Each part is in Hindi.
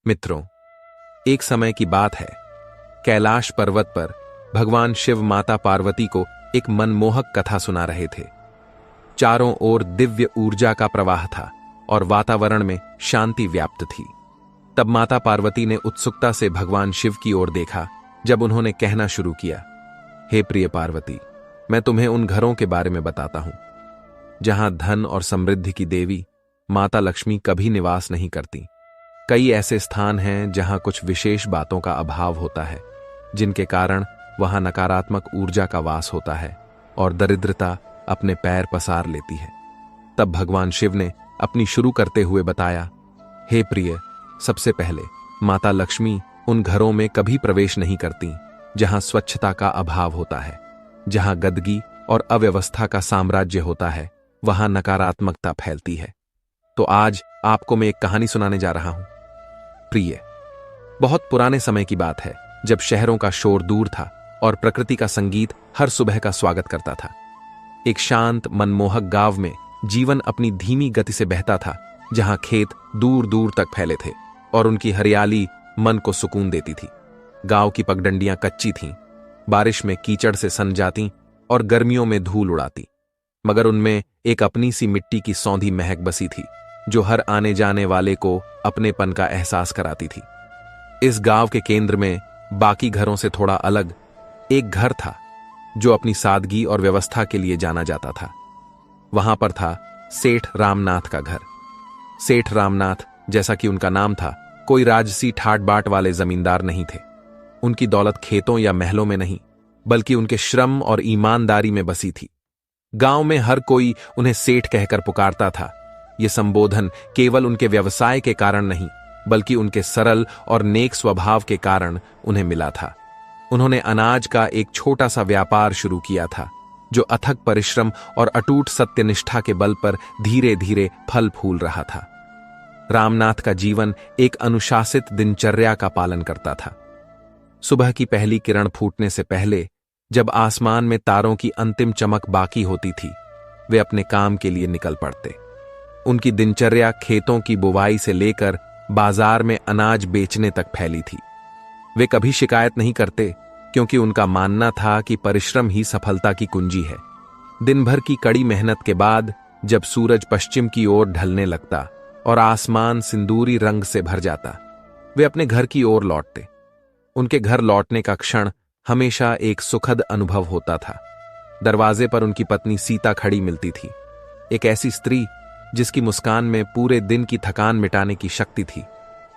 मित्रों, एक समय की बात है। कैलाश पर्वत पर भगवान शिव माता पार्वती को एक मनमोहक कथा सुना रहे थे। चारों ओर दिव्य ऊर्जा का प्रवाह था और वातावरण में शांति व्याप्त थी। तब माता पार्वती ने उत्सुकता से भगवान शिव की ओर देखा। जब उन्होंने कहना शुरू किया, हे प्रिय पार्वती, मैं तुम्हें उन घरों के बारे में बताता हूं जहां धन और समृद्धि की देवी माता लक्ष्मी कभी निवास नहीं करती। कई ऐसे स्थान हैं जहां कुछ विशेष बातों का अभाव होता है, जिनके कारण वहां नकारात्मक ऊर्जा का वास होता है और दरिद्रता अपने पैर पसार लेती है। तब भगवान शिव ने अपनी शुरू करते हुए बताया, हे प्रिय, सबसे पहले माता लक्ष्मी उन घरों में कभी प्रवेश नहीं करती जहां स्वच्छता का अभाव होता है। जहां गंदगी और अव्यवस्था का साम्राज्य होता है, वहां नकारात्मकता फैलती है। तो आज आपको मैं एक कहानी सुनाने जा रहा हूं। प्रिय, बहुत पुराने समय की बात है, जब शहरों का शोर दूर था और प्रकृति का संगीत हर सुबह का स्वागत करता था। एक शांत मनमोहक गांव में जीवन अपनी धीमी गति से बहता था, जहां खेत दूर दूर तक फैले थे और उनकी हरियाली मन को सुकून देती थी। गांव की पगडंडियां कच्ची थीं, बारिश में कीचड़ से सन जाती और गर्मियों में धूल उड़ाती, मगर उनमें एक अपनी सी मिट्टी की सौंधी महक बसी थी, जो हर आने जाने वाले को अपनेपन का एहसास कराती थी। इस गांव के केंद्र में बाकी घरों से थोड़ा अलग एक घर था, जो अपनी सादगी और व्यवस्था के लिए जाना जाता था। वहां पर था सेठ रामनाथ का घर। सेठ रामनाथ, जैसा कि उनका नाम था, कोई राजसी ठाट बाट वाले जमींदार नहीं थे। उनकी दौलत खेतों या महलों में नहीं, बल्कि उनके श्रम और ईमानदारी में बसी थी। गांव में हर कोई उन्हें सेठ कहकर पुकारता था। यह संबोधन केवल उनके व्यवसाय के कारण नहीं, बल्कि उनके सरल और नेक स्वभाव के कारण उन्हें मिला था। उन्होंने अनाज का एक छोटा सा व्यापार शुरू किया था, जो अथक परिश्रम और अटूट सत्यनिष्ठा के बल पर धीरे धीरे फल फूल रहा था। रामनाथ का जीवन एक अनुशासित दिनचर्या का पालन करता था। सुबह की पहली किरण फूटने से पहले, जब आसमान में तारों की अंतिम चमक बाकी होती थी, वे अपने काम के लिए निकल पड़ते। उनकी दिनचर्या खेतों की बुवाई से लेकर बाजार में अनाज बेचने तक फैली थी। वे कभी शिकायत नहीं करते, क्योंकि उनका मानना था कि परिश्रम ही सफलता की कुंजी है। दिन भर की कड़ी मेहनत के बाद जब सूरज पश्चिम की ओर ढलने लगता और आसमान सिंदूरी रंग से भर जाता, वे अपने घर की ओर लौटते। उनके घर लौटने का क्षण हमेशा एक सुखद अनुभव होता था। दरवाजे पर उनकी पत्नी सीता खड़ी मिलती थी, एक ऐसी स्त्री जिसकी मुस्कान में पूरे दिन की थकान मिटाने की शक्ति थी।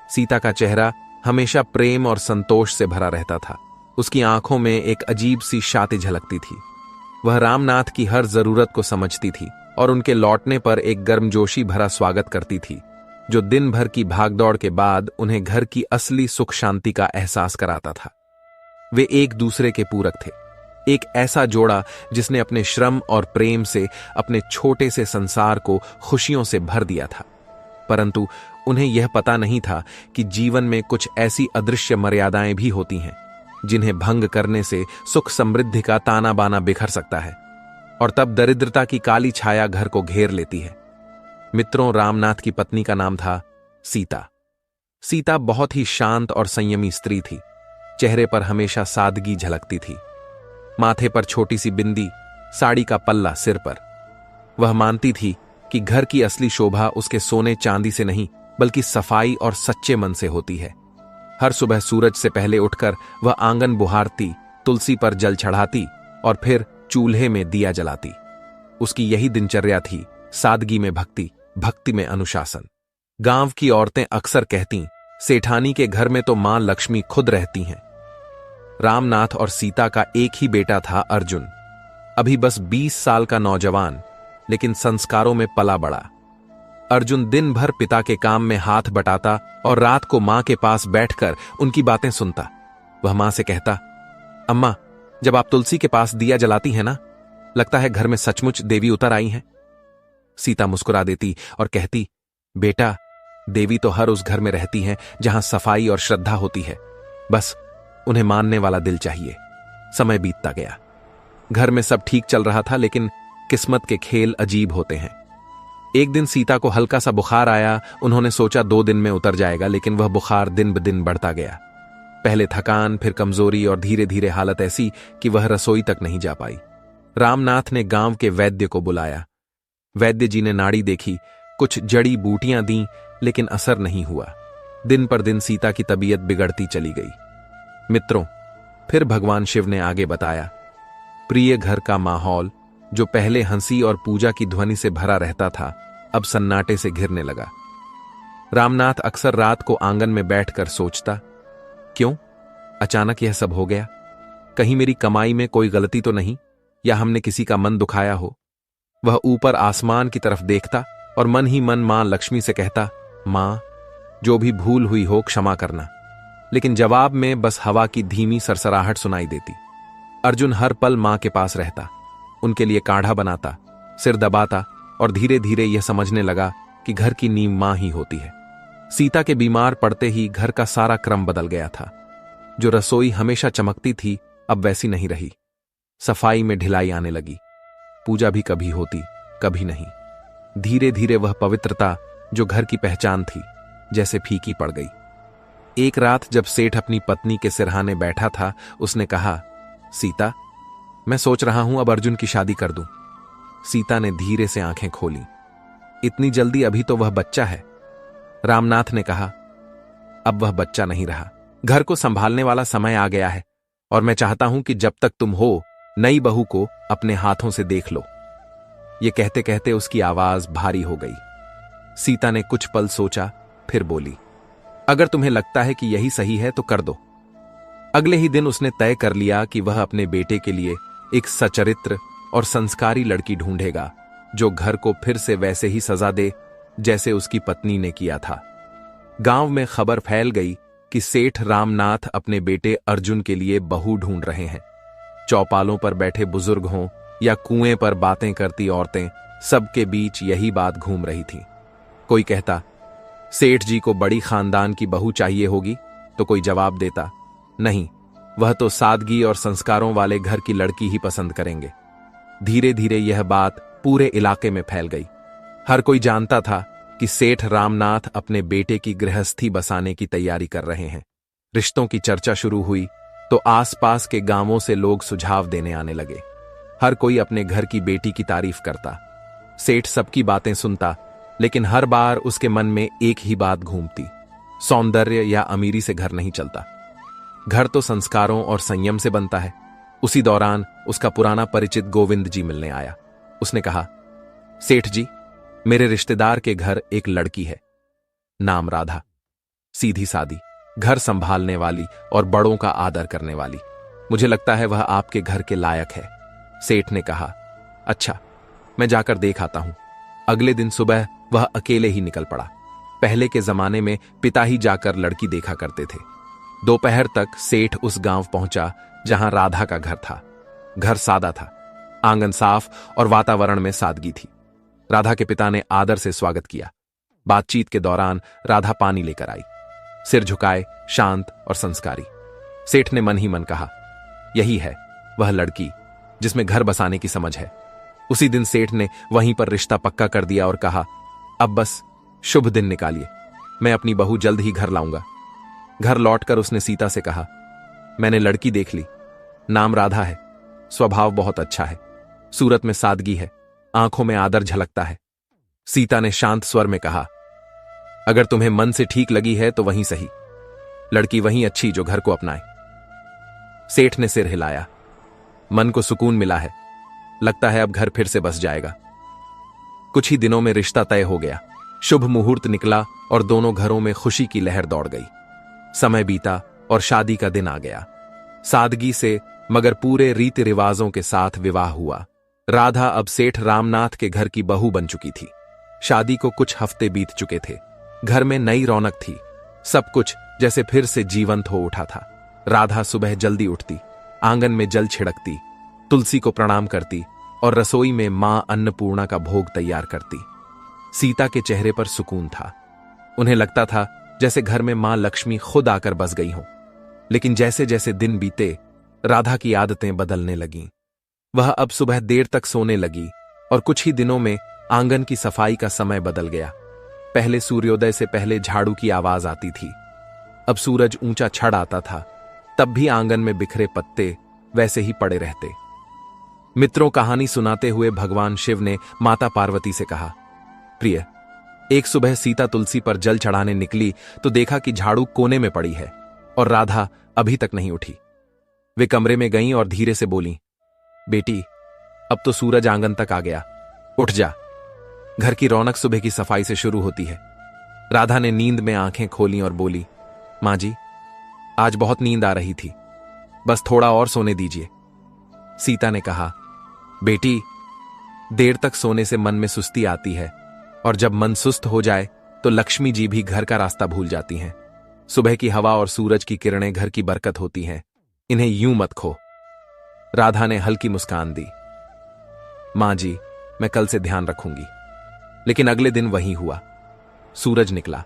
सीता का चेहरा हमेशा प्रेम और संतोष से भरा रहता था। उसकी आंखों में एक अजीब सी शाति झलकती थी। वह रामनाथ की हर जरूरत को समझती थी और उनके लौटने पर एक गर्मजोशी भरा स्वागत करती थी, जो दिन भर की भागदौड़ के बाद उन्हें घर की असली सुख शांति का एहसास कराता था। वे एक दूसरे के पूरक थे, एक ऐसा जोड़ा जिसने अपने श्रम और प्रेम से अपने छोटे से संसार को खुशियों से भर दिया था। परंतु उन्हें यह पता नहीं था कि जीवन में कुछ ऐसी अदृश्य मर्यादाएं भी होती हैं, जिन्हें भंग करने से सुख समृद्धि का ताना बाना बिखर सकता है, और तब दरिद्रता की काली छाया घर को घेर लेती है। मित्रों, रामनाथ की पत्नी का नाम था सीता। सीता बहुत ही शांत और संयमी स्त्री थी। चेहरे पर हमेशा सादगी झलकती थी। माथे पर छोटी सी बिंदी, साड़ी का पल्ला सिर पर। वह मानती थी कि घर की असली शोभा उसके सोने चांदी से नहीं, बल्कि सफाई और सच्चे मन से होती है। हर सुबह सूरज से पहले उठकर वह आंगन बुहारती, तुलसी पर जल चढ़ाती और फिर चूल्हे में दिया जलाती। उसकी यही दिनचर्या थी, सादगी में भक्ति, भक्ति में अनुशासन। गांव की औरतें अक्सर कहती, सेठानी के घर में तो मां लक्ष्मी खुद रहती हैं। रामनाथ और सीता का एक ही बेटा था, अर्जुन। अभी बस 20 साल का नौजवान, लेकिन संस्कारों में पला बड़ा। अर्जुन दिन भर पिता के काम में हाथ बटाता और रात को मां के पास बैठकर उनकी बातें सुनता। वह मां से कहता, अम्मा, जब आप तुलसी के पास दिया जलाती हैं ना, लगता है घर में सचमुच देवी उतर आई हैं। सीता मुस्कुरा देती और कहती, बेटा, देवी तो हर उस घर में रहती हैं जहां सफाई और श्रद्धा होती है। बस उन्हें मानने वाला दिल चाहिए। समय बीतता गया। घर में सब ठीक चल रहा था, लेकिन किस्मत के खेल अजीब होते हैं। एक दिन सीता को हल्का सा बुखार आया। उन्होंने सोचा 2 दिन में उतर जाएगा, लेकिन वह बुखार दिन ब दिन बढ़ता गया। पहले थकान, फिर कमजोरी और धीरे धीरे हालत ऐसी कि वह रसोई तक नहीं जा पाई। रामनाथ ने गांव के वैद्य को बुलाया। वैद्य जी ने नाड़ी देखी, कुछ जड़ी बूटियां दी, लेकिन असर नहीं हुआ। दिन पर दिन सीता की तबीयत बिगड़ती चली गई। मित्रों, फिर भगवान शिव ने आगे बताया। प्रिय घर का माहौल, जो पहले हंसी और पूजा की ध्वनि से भरा रहता था, अब सन्नाटे से घिरने लगा। रामनाथ अक्सर रात को आंगन में बैठकर सोचता, क्यों अचानक यह सब हो गया? कहीं मेरी कमाई में कोई गलती तो नहीं, या हमने किसी का मन दुखाया हो? वह ऊपर आसमान की तरफ देखता और मन ही मन मां लक्ष्मी से कहता, मां, जो भी भूल हुई हो क्षमा करना। लेकिन जवाब में बस हवा की धीमी सरसराहट सुनाई देती। अर्जुन हर पल मां के पास रहता, उनके लिए काढ़ा बनाता, सिर दबाता और धीरे धीरे यह समझने लगा कि घर की नींव मां ही होती है। सीता के बीमार पड़ते ही घर का सारा क्रम बदल गया था। जो रसोई हमेशा चमकती थी, अब वैसी नहीं रही। सफाई में ढिलाई आने लगी। पूजा भी कभी होती, कभी नहीं। धीरे धीरे वह पवित्रता जो घर की पहचान थी, जैसे फीकी पड़ गई। एक रात जब सेठ अपनी पत्नी के सिरहाने बैठा था, उसने कहा, सीता, मैं सोच रहा हूं अब अर्जुन की शादी कर दूं। सीता ने धीरे से आंखें खोली। इतनी जल्दी? अभी तो वह बच्चा है। रामनाथ ने कहा, अब वह बच्चा नहीं रहा। घर को संभालने वाला समय आ गया है, और मैं चाहता हूं कि जब तक तुम हो, नई बहू को अपने हाथों से देख लो। ये कहते कहते उसकी आवाज भारी हो गई। सीता ने कुछ पल सोचा, फिर बोली, अगर तुम्हें लगता है कि यही सही है तो कर दो। अगले ही दिन उसने तय कर लिया कि वह अपने बेटे के लिए एक सचरित्र और संस्कारी लड़की ढूंढेगा, जो घर को फिर से वैसे ही सजा दे जैसे उसकी पत्नी ने किया था। गांव में खबर फैल गई कि सेठ रामनाथ अपने बेटे अर्जुन के लिए बहू ढूंढ रहे हैं। चौपालों पर बैठे बुजुर्ग हों या कुएं पर बातें करती औरतें, सबके बीच यही बात घूम रही थी। कोई कहता, सेठ जी को बड़ी खानदान की बहू चाहिए होगी, तो कोई जवाब देता, नहीं, वह तो सादगी और संस्कारों वाले घर की लड़की ही पसंद करेंगे। धीरे धीरे यह बात पूरे इलाके में फैल गई। हर कोई जानता था कि सेठ रामनाथ अपने बेटे की गृहस्थी बसाने की तैयारी कर रहे हैं। रिश्तों की चर्चा शुरू हुई तो आसपास के गांवों से लोग सुझाव देने आने लगे। हर कोई अपने घर की बेटी की तारीफ करता। सेठ सबकी बातें सुनता, लेकिन हर बार उसके मन में एक ही बात घूमती, सौंदर्य या अमीरी से घर नहीं चलता। घर तो संस्कारों और संयम से बनता है। उसी दौरान उसका पुराना परिचित गोविंद जी मिलने आया। उसने कहा, सेठ जी, मेरे रिश्तेदार के घर एक लड़की है, नाम राधा, सीधी सादी, घर संभालने वाली और बड़ों का आदर करने वाली। मुझे लगता है वह आपके घर के लायक है। सेठ ने कहा, अच्छा, मैं जाकर देख आता हूं। अगले दिन सुबह वह अकेले ही निकल पड़ा। पहले के जमाने में पिता ही जाकर लड़की देखा करते थे। दोपहर तक सेठ उस गांव पहुंचा जहां राधा का घर था। घर सादा था, आंगन साफ और वातावरण में सादगी थी। राधा के पिता ने आदर से स्वागत किया। बातचीत के दौरान राधा पानी लेकर आई, सिर झुकाए, शांत और संस्कारी। सेठ ने मन ही मन कहा, यही है वह लड़की जिसमें घर बसाने की समझ है। उसी दिन सेठ ने वहीं पर रिश्ता पक्का कर दिया और कहा, अब बस शुभ दिन निकालिए, मैं अपनी बहू जल्द ही घर लाऊंगा। घर लौटकर उसने सीता से कहा, मैंने लड़की देख ली, नाम राधा है, स्वभाव बहुत अच्छा है, सूरत में सादगी है, आंखों में आदर झलकता है। सीता ने शांत स्वर में कहा, अगर तुम्हें मन से ठीक लगी है तो वहीं सही, लड़की वहीं अच्छी जो घर को अपनाए। सेठ ने सिर हिलाया। मन को सुकून मिला है, लगता है अब घर फिर से बस जाएगा। कुछ ही दिनों में रिश्ता तय हो गया। शुभ मुहूर्त निकला और दोनों घरों में खुशी की लहर दौड़ गई। समय बीता और शादी का दिन आ गया। सादगी से मगर पूरे रीति रिवाजों के साथ विवाह हुआ। राधा अब सेठ रामनाथ के घर की बहू बन चुकी थी। शादी को कुछ हफ्ते बीत चुके थे। घर में नई रौनक थी, सब कुछ जैसे फिर से जीवंत हो उठा था। राधा सुबह जल्दी उठती, आंगन में जल छिड़कती, तुलसी को प्रणाम करती और रसोई में मां अन्नपूर्णा का भोग तैयार करती। सीता के चेहरे पर सुकून था। उन्हें लगता था जैसे घर में मां लक्ष्मी खुद आकर बस गई हों। लेकिन जैसे जैसे दिन बीते, राधा की आदतें बदलने लगीं। वह अब सुबह देर तक सोने लगी और कुछ ही दिनों में आंगन की सफाई का समय बदल गया। पहले सूर्योदय से पहले झाड़ू की आवाज आती थी, अब सूरज ऊंचा छड़ आता था, तब भी आंगन में बिखरे पत्ते वैसे ही पड़े रहते। मित्रों, कहानी सुनाते हुए भगवान शिव ने माता पार्वती से कहा, प्रिय, एक सुबह सीता तुलसी पर जल चढ़ाने निकली तो देखा कि झाड़ू कोने में पड़ी है और राधा अभी तक नहीं उठी। वे कमरे में गईं और धीरे से बोलीं, बेटी, अब तो सूरज आंगन तक आ गया, उठ जा। घर की रौनक सुबह की सफाई से शुरू होती है। राधा ने नींद में आंखें खोलीं और बोली, मां जी, आज बहुत नींद आ रही थी, बस थोड़ा और सोने दीजिए। सीता ने कहा, बेटी, देर तक सोने से मन में सुस्ती आती है और जब मन सुस्त हो जाए तो लक्ष्मी जी भी घर का रास्ता भूल जाती हैं। सुबह की हवा और सूरज की किरणें घर की बरकत होती हैं, इन्हें यूं मत खो। राधा ने हल्की मुस्कान दी, मां जी, मैं कल से ध्यान रखूंगी। लेकिन अगले दिन वही हुआ। सूरज निकला,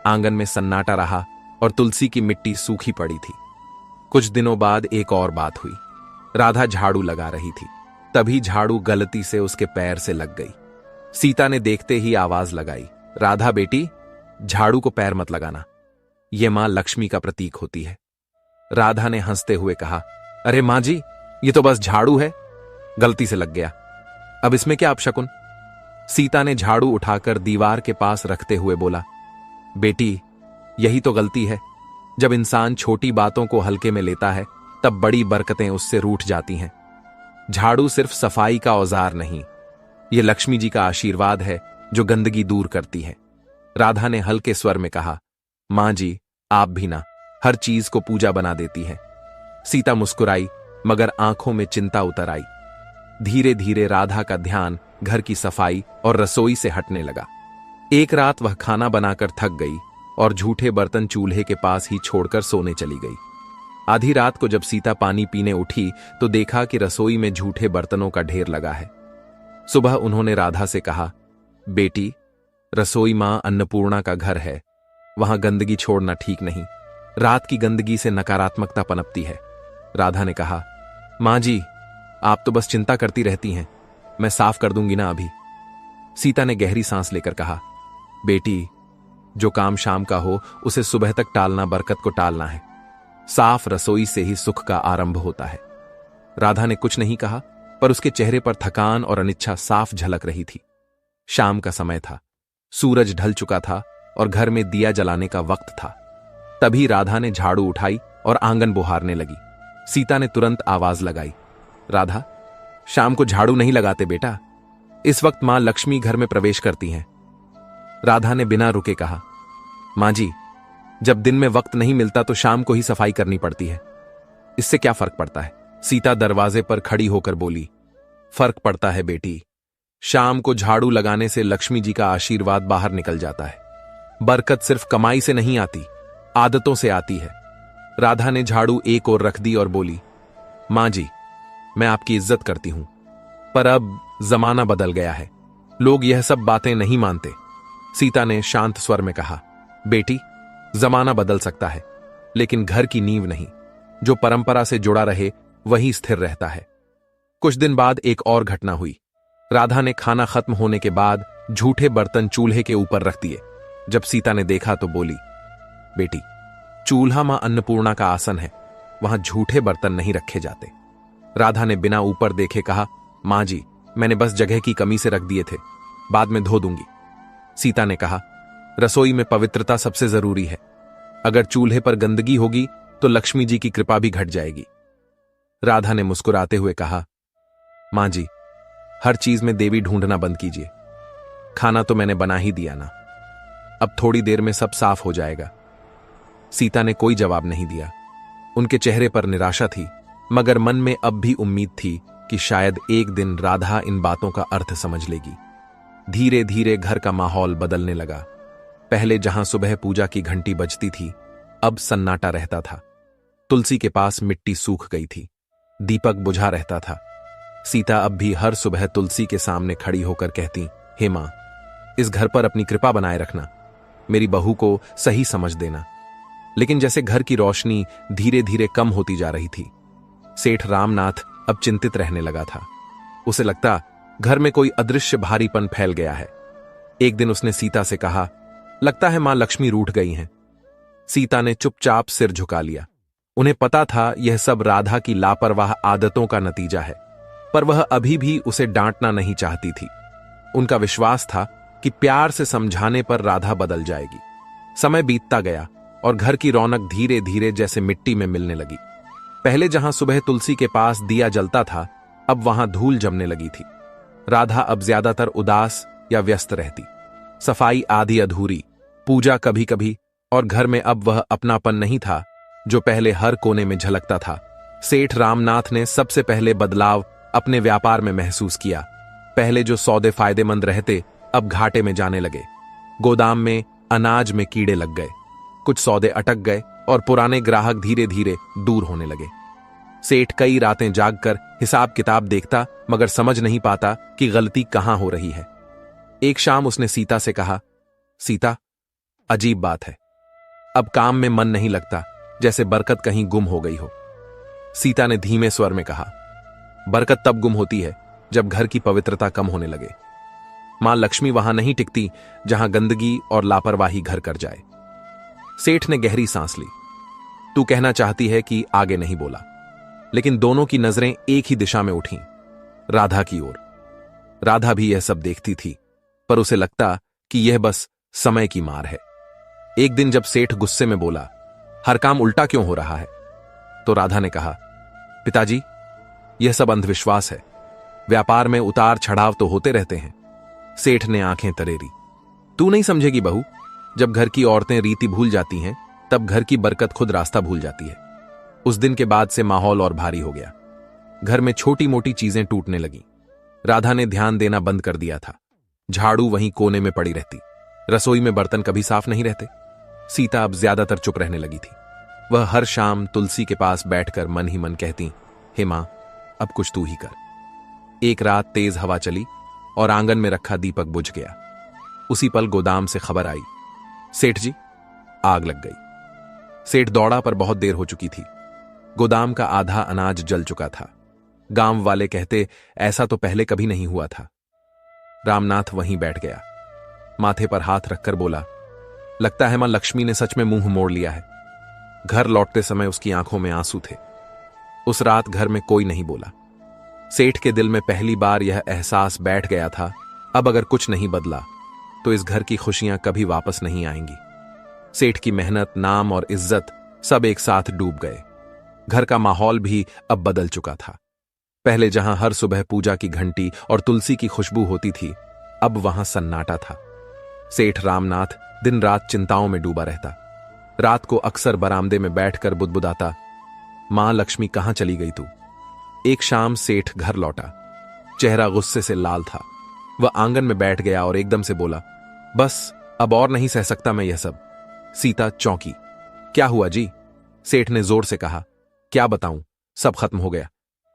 आंगन में सन्नाटा रहा और तुलसी की मिट्टी सूखी पड़ी थी। कुछ दिनों बाद एक और बात हुई। राधा झाड़ू लगा रही थी, तभी झाड़ू गलती से उसके पैर से लग गई। सीता ने देखते ही आवाज लगाई, राधा बेटी, झाड़ू को पैर मत लगाना, यह मां लक्ष्मी का प्रतीक होती है। राधा ने हंसते हुए कहा, अरे मां जी, ये तो बस झाड़ू है, गलती से लग गया, अब इसमें क्या अपशकुन। सीता ने झाड़ू उठाकर दीवार के पास रखते हुए बोला, बेटी, यही तो गलती है। जब इंसान छोटी बातों को हल्के में लेता है तब बड़ी बरकतें उससे रूठ जाती हैं। झाड़ू सिर्फ सफाई का औजार नहीं, यह लक्ष्मी जी का आशीर्वाद है जो गंदगी दूर करती है। राधा ने हल्के स्वर में कहा, मां जी, आप भी ना हर चीज को पूजा बना देती है। सीता मुस्कुराई, मगर आंखों में चिंता उतर आई। धीरे धीरे राधा का ध्यान घर की सफाई और रसोई से हटने लगा। एक रात वह खाना बनाकर थक गई और झूठे बर्तन चूल्हे के पास ही छोड़कर सोने चली गई। आधी रात को जब सीता पानी पीने उठी तो देखा कि रसोई में झूठे बर्तनों का ढेर लगा है। सुबह उन्होंने राधा से कहा, बेटी, रसोई मां अन्नपूर्णा का घर है, वहां गंदगी छोड़ना ठीक नहीं। रात की गंदगी से नकारात्मकता पनपती है। राधा ने कहा, मां जी, आप तो बस चिंता करती रहती हैं, मैं साफ कर दूंगी ना अभी। सीता ने गहरी सांस लेकर कहा, बेटी, जो काम शाम का हो उसे सुबह तक टालना बरकत को टालना है। साफ रसोई से ही सुख का आरंभ होता है। राधा ने कुछ नहीं कहा, पर उसके चेहरे पर थकान और अनिच्छा साफ झलक रही थी। शाम का समय था, सूरज ढल चुका था और घर में दिया जलाने का वक्त था। तभी राधा ने झाड़ू उठाई और आंगन बुहारने लगी। सीता ने तुरंत आवाज लगाई, राधा, शाम को झाड़ू नहीं लगाते बेटा, इस वक्त मां लक्ष्मी घर में प्रवेश करती हैं। राधा ने बिना रुके कहा, मां जी, जब दिन में वक्त नहीं मिलता तो शाम को ही सफाई करनी पड़ती है, इससे क्या फर्क पड़ता है। सीता दरवाजे पर खड़ी होकर बोली, फर्क पड़ता है बेटी, शाम को झाड़ू लगाने से लक्ष्मी जी का आशीर्वाद बाहर निकल जाता है। बरकत सिर्फ कमाई से नहीं आती, आदतों से आती है। राधा ने झाड़ू एक ओर रख दी और बोली, मां जी, मैं आपकी इज्जत करती हूं, पर अब जमाना बदल गया है, लोग यह सब बातें नहीं मानते। सीता ने शांत स्वर में कहा, बेटी, जमाना बदल सकता है, लेकिन घर की नींव नहीं। जो परंपरा से जुड़ा रहे वही स्थिर रहता है। कुछ दिन बाद एक और घटना हुई। राधा ने खाना खत्म होने के बाद झूठे बर्तन चूल्हे के ऊपर रख दिए। जब सीता ने देखा तो बोली, बेटी, चूल्हा मां अन्नपूर्णा का आसन है, वहां झूठे बर्तन नहीं रखे जाते। राधा ने बिना ऊपर देखे कहा, मां जी, मैंने बस जगह की कमी से रख दिए थे, बाद में धो दूंगी। सीता ने कहा, रसोई में पवित्रता सबसे जरूरी है, अगर चूल्हे पर गंदगी होगी तो लक्ष्मी जी की कृपा भी घट जाएगी। राधा ने मुस्कुराते हुए कहा, मां जी, हर चीज में देवी ढूंढना बंद कीजिए, खाना तो मैंने बना ही दिया ना, अब थोड़ी देर में सब साफ हो जाएगा। सीता ने कोई जवाब नहीं दिया। उनके चेहरे पर निराशा थी, मगर मन में अब भी उम्मीद थी कि शायद एक दिन राधा इन बातों का अर्थ समझ लेगी। धीरे धीरे घर का माहौल बदलने लगा। पहले जहां सुबह पूजा की घंटी बजती थी, अब सन्नाटा रहता था। तुलसी के पास मिट्टी सूख गई थी, दीपक बुझा रहता था। सीता अब भी हर सुबह तुलसी के सामने खड़ी होकर कहती, हे मां, इस घर पर अपनी कृपा बनाए रखना, मेरी बहू को सही समझ देना। लेकिन जैसे घर की रोशनी धीरे धीरे कम होती जा रही थी, सेठ रामनाथ अब चिंतित रहने लगा था। उसे लगता घर में कोई अदृश्य भारीपन फैल गया है। एक दिन उसने सीता से कहा, लगता है मां लक्ष्मी रूठ गई हैं। सीता ने चुपचाप सिर झुका लिया। उन्हें पता था यह सब राधा की लापरवाह आदतों का नतीजा है, पर वह अभी भी उसे डांटना नहीं चाहती थी। उनका विश्वास था कि प्यार से समझाने पर राधा बदल जाएगी। समय बीतता गया और घर की रौनक धीरे धीरे जैसे मिट्टी में मिलने लगी। पहले जहां सुबह तुलसी के पास दिया जलता था, अब वहां धूल जमने लगी थी। राधा अब ज्यादातर उदास या व्यस्त रहती। सफाई आधी अधूरी, पूजा कभी कभी, और घर में अब वह अपनापन नहीं था जो पहले हर कोने में झलकता था। सेठ रामनाथ ने सबसे पहले बदलाव अपने व्यापार में महसूस किया। पहले जो सौदे फायदेमंद रहते, अब घाटे में जाने लगे। गोदाम में अनाज में कीड़े लग गए, कुछ सौदे अटक गए और पुराने ग्राहक धीरे धीरे दूर होने लगे। सेठ कई रातें जागकर हिसाब किताब देखता, मगर समझ नहीं पाता कि गलती कहां हो रही है। एक शाम उसने सीता से कहा, सीता, अजीब बात है, अब काम में मन नहीं लगता, जैसे बरकत कहीं गुम हो गई हो। सीता ने धीमे स्वर में कहा, बरकत तब गुम होती है जब घर की पवित्रता कम होने लगे। मां लक्ष्मी वहां नहीं टिकती जहां गंदगी और लापरवाही घर कर जाए। सेठ ने गहरी सांस ली। तू कहना चाहती है कि आगे नहीं बोला, लेकिन दोनों की नजरें एक ही दिशा में उठीं, राधा की ओर। राधा भी यह सब देखती थी, पर उसे लगता कि यह बस समय की मार है। एक दिन जब सेठ गुस्से में बोला, हर काम उल्टा क्यों हो रहा है, तो राधा ने कहा, पिताजी, यह सब अंधविश्वास है। व्यापार में उतार चढ़ाव तो होते रहते हैं। सेठ ने आंखें तरेरी। तू नहीं समझेगी बहू, जब घर की औरतें रीति भूल जाती हैं, तब घर की बरकत खुद रास्ता भूल जाती है। उस दिन के बाद से माहौल और भारी हो गया। घर में छोटी मोटी चीजें टूटने लगीं। राधा ने ध्यान देना बंद कर दिया था। झाड़ू वहीं कोने में पड़ी रहती, रसोई में बर्तन कभी साफ नहीं रहते। सीता अब ज्यादातर चुप रहने लगी थी। वह हर शाम तुलसी के पास बैठकर मन ही मन कहती, हे मां, अब कुछ तू ही कर। एक रात तेज हवा चली और आंगन में रखा दीपक बुझ गया। उसी पल गोदाम से खबर आई, सेठ जी, आग लग गई। सेठ दौड़ा, पर बहुत देर हो चुकी थी। गोदाम का आधा अनाज जल चुका था। गांव वाले कहते, ऐसा तो पहले कभी नहीं हुआ था। रामनाथ वहीं बैठ गया, माथे पर हाथ रखकर बोला, लगता है मां लक्ष्मी ने सच में मुंह मोड़ लिया है। घर लौटते समय उसकी आंखों में आंसू थे। उस रात घर में कोई नहीं बोला। सेठ के दिल में पहली बार यह एहसास बैठ गया था, अब अगर कुछ नहीं बदला तो इस घर की खुशियां कभी वापस नहीं आएंगी। सेठ की मेहनत, नाम और इज्जत सब एक साथ डूब गए। घर का माहौल भी अब बदल चुका था। पहले जहां हर सुबह पूजा की घंटी और तुलसी की खुशबू होती थी, अब वहां सन्नाटा था। सेठ रामनाथ दिन रात चिंताओं में डूबा रहता। रात को अक्सर बरामदे में बैठकर बुदबुदाता, मां लक्ष्मी कहां चली गई तू। एक शाम सेठ घर लौटा। चेहरा गुस्से से लाल था। वह आंगन में बैठ गया और एकदम से बोला, बस अब और नहीं सह सकता मैं यह सब। सीता चौंकी। क्या हुआ जी? सेठ ने जोर से कहा, क्या बताऊं, सब खत्म हो गया।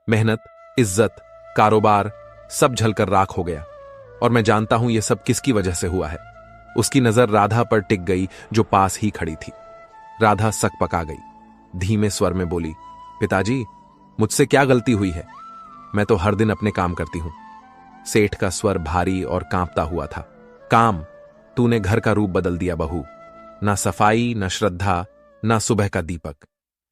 मेहनत, इज्जत, कारोबार सब झलकर राख हो गया, और मैं जानता हूं यह सब किसकी वजह से हुआ है। उसकी नजर राधा पर टिक गई, जो पास ही खड़ी थी। राधा सकपका गई। धीमे स्वर में बोली, पिताजी, मुझसे क्या गलती हुई है? मैं तो हर दिन अपने काम करती हूं। सेठ का स्वर भारी और कांपता हुआ था। काम? तूने घर का रूप बदल दिया बहू। ना सफाई, ना श्रद्धा, ना सुबह का दीपक।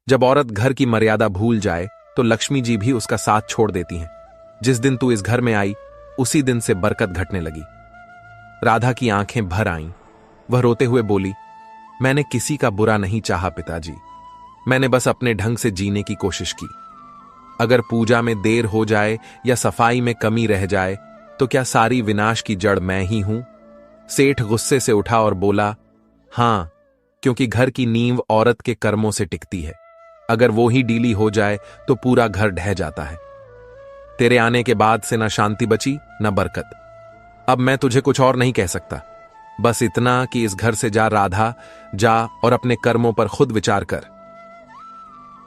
जब औरत घर की मर्यादा भूल जाए तो लक्ष्मी जी भी उसका साथ छोड़ देती हैं। जिस दिन तू इस घर में आई, उसी दिन से बरकत घटने लगी। राधा की आंखें भर आईं। वह रोते हुए बोली, मैंने किसी का बुरा नहीं चाहा पिताजी, मैंने बस अपने ढंग से जीने की कोशिश की। अगर पूजा में देर हो जाए या सफाई में कमी रह जाए तो क्या सारी विनाश की जड़ मैं ही हूं? सेठ गुस्से से उठा और बोला, हां, क्योंकि घर की नींव औरत के कर्मों से टिकती है। अगर वो ही डीली हो जाए तो पूरा घर ढह जाता है। तेरे आने के बाद से ना शांति बची, ना बरकत। अब मैं तुझे कुछ और नहीं कह सकता, बस इतना कि इस घर से जा राधा, जा और अपने कर्मों पर खुद विचार कर।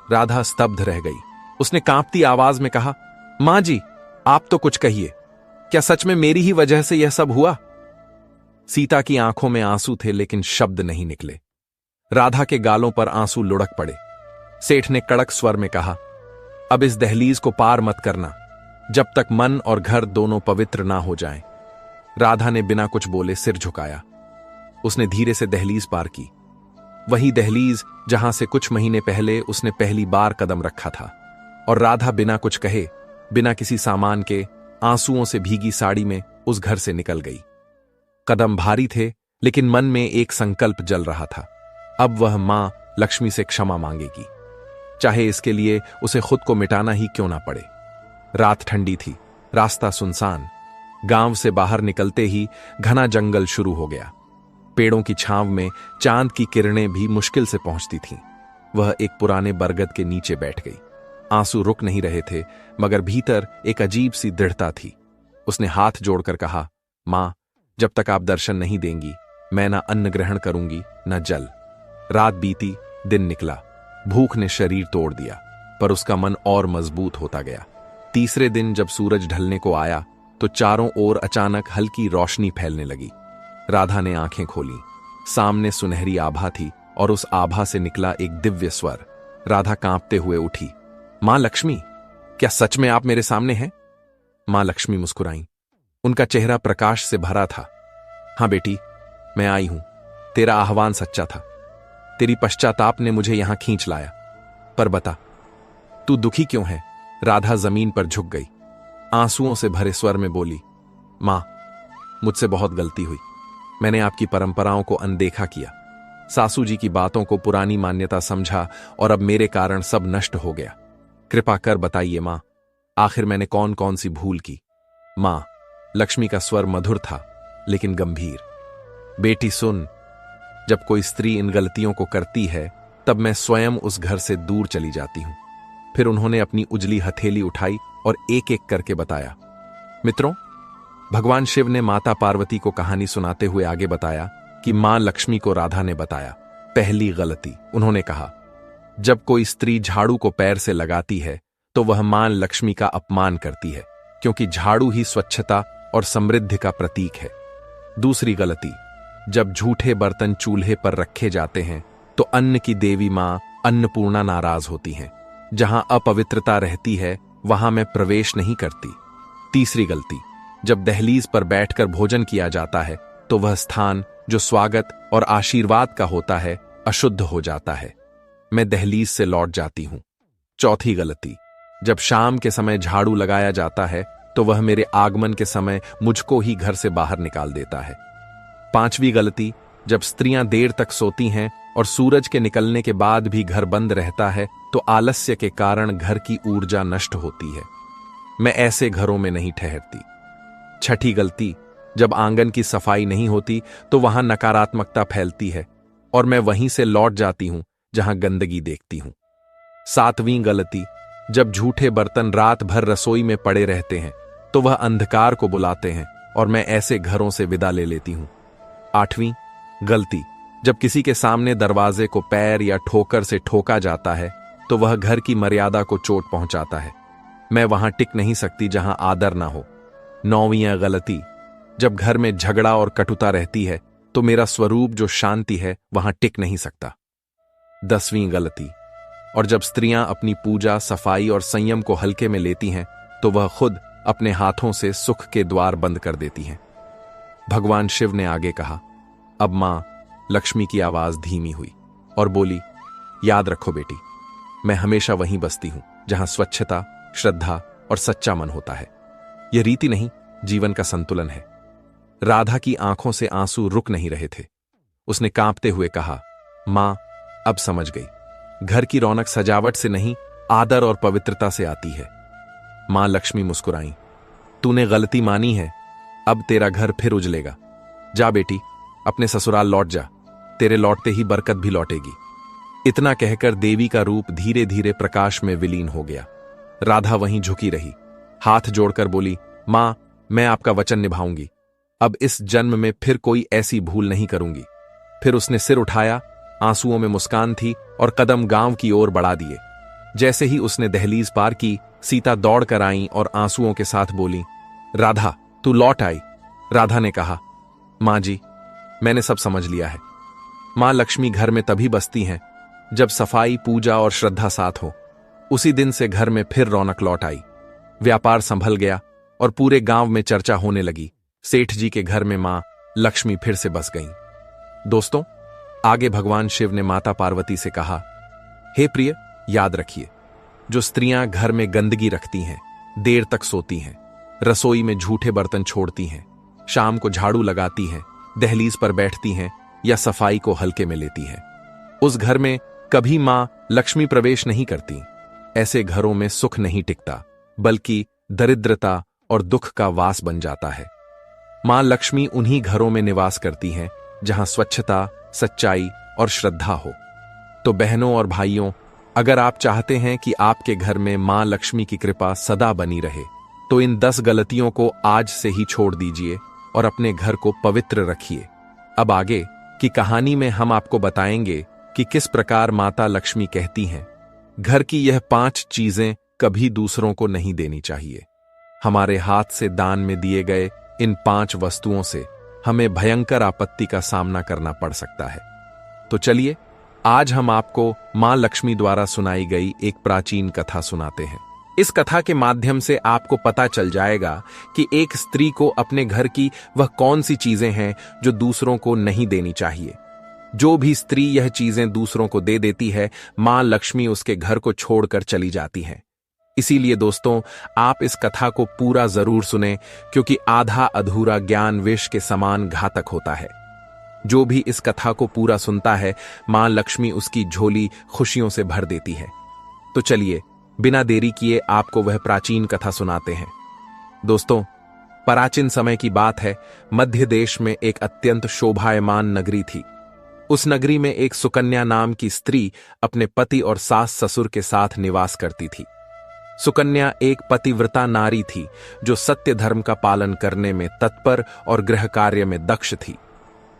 राधा स्तब्ध रह गई। उसने कांपती आवाज में कहा, मां जी, आप तो कुछ कहिए, क्या सच में मेरी ही वजह से यह सब हुआ? सीता की आंखों में आंसू थे, लेकिन शब्द नहीं निकले। राधा के गालों पर आंसू लुढ़क पड़े। सेठ ने कड़क स्वर में कहा, अब इस दहलीज को पार मत करना। जब तक मन और घर दोनों पवित्र ना हो जाएं। राधा ने बिना कुछ बोले सिर झुकाया। उसने धीरे से दहलीज पार की, वही दहलीज जहां से कुछ महीने पहले उसने पहली बार कदम रखा था। और राधा बिना कुछ कहे, बिना किसी सामान के, आंसुओं से भीगी साड़ी में उस घर से निकल गई। कदम भारी थे, लेकिन मन में एक संकल्प जल रहा था। अब वह मां लक्ष्मी से क्षमा मांगेगी, चाहे इसके लिए उसे खुद को मिटाना ही क्यों ना पड़े। रात ठंडी थी, रास्ता सुनसान। गांव से बाहर निकलते ही घना जंगल शुरू हो गया। पेड़ों की छांव में चांद की किरणें भी मुश्किल से पहुंचती थीं। वह एक पुराने बरगद के नीचे बैठ गई। आंसू रुक नहीं रहे थे, मगर भीतर एक अजीब सी दृढ़ता थी। उसने हाथ जोड़कर कहा, मां, जब तक आप दर्शन नहीं देंगी, मैं ना अन्न ग्रहण करूंगी न जल। रात बीती, दिन निकला। भूख ने शरीर तोड़ दिया, पर उसका मन और मजबूत होता गया। तीसरे दिन जब सूरज ढलने को आया, तो चारों ओर अचानक हल्की रोशनी फैलने लगी। राधा ने आंखें खोली। सामने सुनहरी आभा थी, और उस आभा से निकला एक दिव्य स्वर। राधा कांपते हुए उठी। मां लक्ष्मी, क्या सच में आप मेरे सामने हैं? मां लक्ष्मी मुस्कुराईं। उनका चेहरा प्रकाश से भरा था। हां बेटी, मैं आई हूं। तेरा आह्वान सच्चा था। तेरी पश्चाताप ने मुझे यहां खींच लाया। पर बता, तू दुखी क्यों है? राधा जमीन पर झुक गई। आंसुओं से भरे स्वर में बोली, मां, मुझसे बहुत गलती हुई। मैंने आपकी परंपराओं को अनदेखा किया, सासू जी की बातों को पुरानी मान्यता समझा, और अब मेरे कारण सब नष्ट हो गया। कृपा कर बताइए मां, आखिर मैंने कौन कौन सी भूल की? मां, लक्ष्मी का स्वर मधुर था, लेकिन गंभीर। बेटी सुन, जब कोई स्त्री इन गलतियों को करती है, तब मैं स्वयं उस घर से दूर चली जाती हूं। फिर उन्होंने अपनी उजली हथेली उठाई और एक एक करके बताया। मित्रों, भगवान शिव ने माता पार्वती को कहानी सुनाते हुए आगे बताया कि मां लक्ष्मी को राधा ने बताया। पहली गलती, उन्होंने कहा, जब कोई स्त्री झाड़ू को पैर से लगाती है, तो वह मां लक्ष्मी का अपमान करती है, क्योंकि झाड़ू ही स्वच्छता और समृद्धि का प्रतीक है। दूसरी गलती, जब झूठे बर्तन चूल्हे पर रखे जाते हैं, तो अन्न की देवी मां अन्नपूर्णा नाराज होती हैं। जहां अपवित्रता रहती है, वहां मैं प्रवेश नहीं करती। तीसरी गलती, जब दहलीज पर बैठकर भोजन किया जाता है, तो वह स्थान जो स्वागत और आशीर्वाद का होता है, अशुद्ध हो जाता है। मैं दहलीज से लौट जाती हूं। चौथी गलती, जब शाम के समय झाड़ू लगाया जाता है, तो वह मेरे आगमन के समय मुझको ही घर से बाहर निकाल देता है। पांचवी गलती, जब स्त्रियां देर तक सोती हैं और सूरज के निकलने के बाद भी घर बंद रहता है, तो आलस्य के कारण घर की ऊर्जा नष्ट होती है। मैं ऐसे घरों में नहीं ठहरती। छठी गलती, जब आंगन की सफाई नहीं होती, तो वहां नकारात्मकता फैलती है, और मैं वहीं से लौट जाती हूं जहां गंदगी देखती हूं। सातवीं गलती, जब झूठे बर्तन रात भर रसोई में पड़े रहते हैं, तो वह अंधकार को बुलाते हैं, और मैं ऐसे घरों से विदा ले लेती हूं। आठवीं गलती, जब किसी के सामने दरवाजे को पैर या ठोकर से ठोका जाता है, तो वह घर की मर्यादा को चोट पहुंचाता है। मैं वहां टिक नहीं सकती जहां आदर ना हो। नौवीं गलती, जब घर में झगड़ा और कटुता रहती है, तो मेरा स्वरूप जो शांति है, वहां टिक नहीं सकता। 10वीं गलती, और जब स्त्रियां अपनी पूजा, सफाई और संयम को हल्के में लेती हैं, तो वह खुद अपने हाथों से सुख के द्वार बंद कर देती हैं। भगवान शिव ने आगे कहा। अब मां लक्ष्मी की आवाज धीमी हुई और बोली, याद रखो बेटी, मैं हमेशा वहीं बसती हूं जहां स्वच्छता, श्रद्धा और सच्चा मन होता है। यह रीति नहीं, जीवन का संतुलन है। राधा की आंखों से आंसू रुक नहीं रहे थे। उसने कांपते हुए कहा, मां, अब समझ गई, घर की रौनक सजावट से नहीं, आदर और पवित्रता से आती है। मां लक्ष्मी मुस्कुराई। तूने गलती मानी है, अब तेरा घर फिर उजलेगा। जा बेटी, अपने ससुराल लौट जा, तेरे लौटते ही बरकत भी लौटेगी। इतना कहकर देवी का रूप धीरे धीरे प्रकाश में विलीन हो गया। राधा वहीं झुकी रही, हाथ जोड़कर बोली, मां, मैं आपका वचन निभाऊंगी। अब इस जन्म में फिर कोई ऐसी भूल नहीं करूंगी। फिर उसने सिर उठाया, आंसुओं में मुस्कान थी, और कदम गांव की ओर बढ़ा दिए। जैसे ही उसने दहलीज पार की, सीता दौड़ कर आई और आंसुओं के साथ बोली, राधा, तू लौट आई। राधा ने कहा, मां जी, मैंने सब समझ लिया है। मां लक्ष्मी घर में तभी बसती हैं जब सफाई, पूजा और श्रद्धा साथ हो। उसी दिन से घर में फिर रौनक लौट आई। व्यापार संभल गया और पूरे गांव में चर्चा होने लगी। सेठ जी के घर में मां लक्ष्मी फिर से बस गईं। दोस्तों, आगे भगवान शिव ने माता पार्वती से कहा, हे प्रिय, याद रखिए, जो स्त्रियां घर में गंदगी रखती हैं, देर तक सोती हैं, रसोई में झूठे बर्तन छोड़ती हैं, शाम को झाड़ू लगाती हैं, दहलीज पर बैठती हैं या सफाई को हल्के में लेती हैं, उस घर में कभी मां लक्ष्मी प्रवेश नहीं करती। ऐसे घरों में सुख नहीं टिकता, बल्कि दरिद्रता और दुख का वास बन जाता है। मां लक्ष्मी उन्हीं घरों में निवास करती हैं जहां स्वच्छता, सच्चाई और श्रद्धा हो। तो बहनों और भाइयों, अगर आप चाहते हैं कि आपके घर में मां लक्ष्मी की कृपा सदा बनी रहे, तो इन 10 गलतियों को आज से ही छोड़ दीजिए और अपने घर को पवित्र रखिए। अब आगे की कहानी में हम आपको बताएंगे कि किस प्रकार माता लक्ष्मी कहती हैं, घर की यह 5 चीजें कभी दूसरों को नहीं देनी चाहिए। हमारे हाथ से दान में दिए गए इन 5 वस्तुओं से हमें भयंकर आपत्ति का सामना करना पड़ सकता है। तो चलिए, आज हम आपको मां लक्ष्मी द्वारा सुनाई गई एक प्राचीन कथा सुनाते हैं। इस कथा के माध्यम से आपको पता चल जाएगा कि एक स्त्री को अपने घर की वह कौन सी चीजें हैं जो दूसरों को नहीं देनी चाहिए। जो भी स्त्री यह चीजें दूसरों को दे देती है, मां लक्ष्मी उसके घर को छोड़कर चली जाती हैं। इसीलिए दोस्तों, आप इस कथा को पूरा जरूर सुनें, क्योंकि आधा अधूरा ज्ञान विष के समान घातक होता है। जो भी इस कथा को पूरा सुनता है, मां लक्ष्मी उसकी झोली खुशियों से भर देती है। तो चलिए, बिना देरी किए आपको वह प्राचीन कथा सुनाते हैं। दोस्तों, प्राचीन समय की बात है। मध्य देश में एक अत्यंत शोभायमान नगरी थी। उस नगरी में एक सुकन्या नाम की स्त्री अपने पति और सास ससुर के साथ निवास करती थी। सुकन्या एक पतिव्रता नारी थी जो सत्य धर्म का पालन करने में तत्पर और गृह कार्य में दक्ष थी।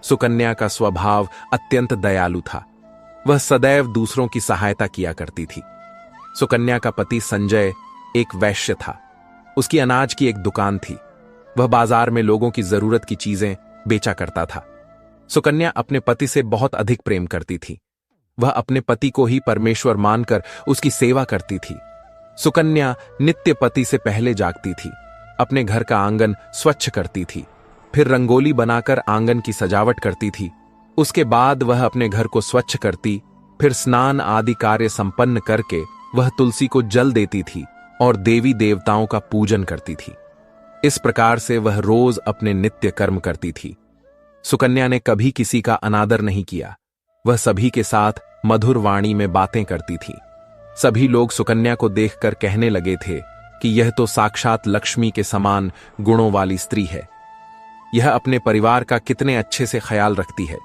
सुकन्या का स्वभाव अत्यंत दयालु था। वह सदैव दूसरों की सहायता किया करती थी। सुकन्या का पति संजय एक वैश्य था। उसकी अनाज की एक दुकान थी। वह बाजार में लोगों की जरूरत की चीजें बेचा करता था। सुकन्या अपने पति से बहुत अधिक प्रेम करती थी। वह अपने पति को ही परमेश्वर मानकर उसकी सेवा करती थी। सुकन्या नित्य पति से पहले जागती थी, अपने घर का आंगन स्वच्छ करती थी, फिर रंगोली बनाकर आंगन की सजावट करती थी। उसके बाद वह अपने घर को स्वच्छ करती, फिर स्नान आदि कार्य संपन्न करके वह तुलसी को जल देती थी और देवी देवताओं का पूजन करती थी। इस प्रकार से वह रोज अपने नित्य कर्म करती थी। सुकन्या ने कभी किसी का अनादर नहीं किया। वह सभी के साथ मधुर वाणी में बातें करती थी। सभी लोग सुकन्या को देखकर कहने लगे थे कि यह तो साक्षात लक्ष्मी के समान गुणों वाली स्त्री है। यह अपने परिवार का कितने अच्छे से ख्याल रखती है।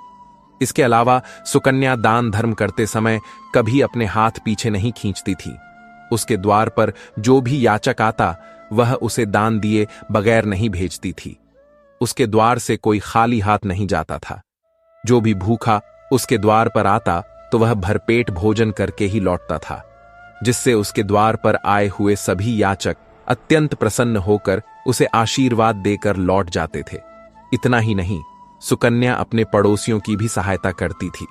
इसके अलावा सुकन्या दान धर्म करते समय कभी अपने हाथ पीछे नहीं खींचती थी। उसके द्वार पर जो भी याचक आता, वह उसे दान दिए बगैर नहीं भेजती थी। उसके द्वार से कोई खाली हाथ नहीं जाता था। जो भी भूखा उसके द्वार पर आता तो वह भरपेट भोजन करके ही लौटता था, जिससे उसके द्वार पर आए हुए सभी याचक अत्यंत प्रसन्न होकर उसे आशीर्वाद देकर लौट जाते थे। इतना ही नहीं, सुकन्या अपने पड़ोसियों की भी सहायता करती थी।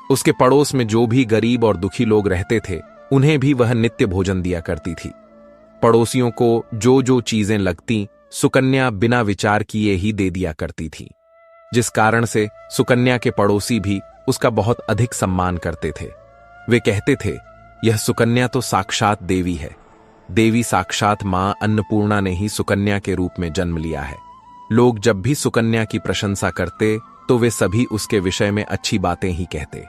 उसके पड़ोस में जो भी गरीब और दुखी लोग रहते थे, उन्हें भी वह नित्य भोजन दिया करती थी। पड़ोसियों को जो जो चीजें लगती, सुकन्या बिना विचार किए ही दे दिया करती थी, जिस कारण से सुकन्या के पड़ोसी भी उसका बहुत अधिक सम्मान करते थे। वे कहते थे, यह सुकन्या तो साक्षात देवी है। देवी साक्षात मां अन्नपूर्णा ने ही सुकन्या के रूप में जन्म लिया है। लोग जब भी सुकन्या की प्रशंसा करते तो वे सभी उसके विषय में अच्छी बातें ही कहते।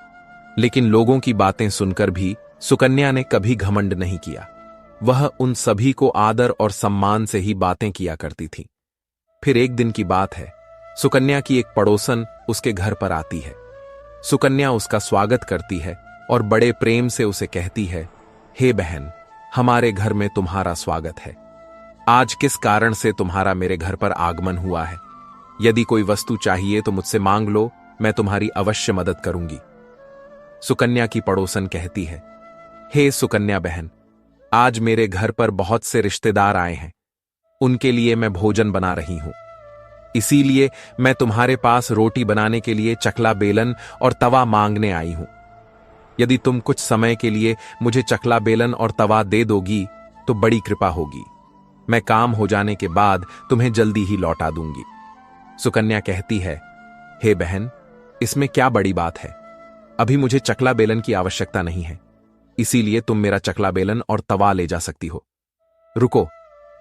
लेकिन लोगों की बातें सुनकर भी सुकन्या ने कभी घमंड नहीं किया। वह उन सभी को आदर और सम्मान से ही बातें किया करती थी। फिर एक दिन की बात है, सुकन्या की एक पड़ोसन उसके घर पर आती है। सुकन्या उसका स्वागत करती है और बड़े प्रेम से उसे कहती है, हे बहन, हमारे घर में तुम्हारा स्वागत है। आज किस कारण से तुम्हारा मेरे घर पर आगमन हुआ है? यदि कोई वस्तु चाहिए तो मुझसे मांग लो, मैं तुम्हारी अवश्य मदद करूंगी। सुकन्या की पड़ोसन कहती है, हे सुकन्या बहन, आज मेरे घर पर बहुत से रिश्तेदार आए हैं। उनके लिए मैं भोजन बना रही हूं। इसीलिए मैं तुम्हारे पास रोटी बनाने के लिए चकला बेलन और तवा मांगने आई हूं। यदि तुम कुछ समय के लिए मुझे चकला बेलन और तवा दे दोगी तो बड़ी कृपा होगी। मैं काम हो जाने के बाद तुम्हें जल्दी ही लौटा दूंगी। सुकन्या कहती है, हे बहन, इसमें क्या बड़ी बात है? अभी मुझे चकला बेलन की आवश्यकता नहीं है, इसीलिए तुम मेरा चकला बेलन और तवा ले जा सकती हो। रुको,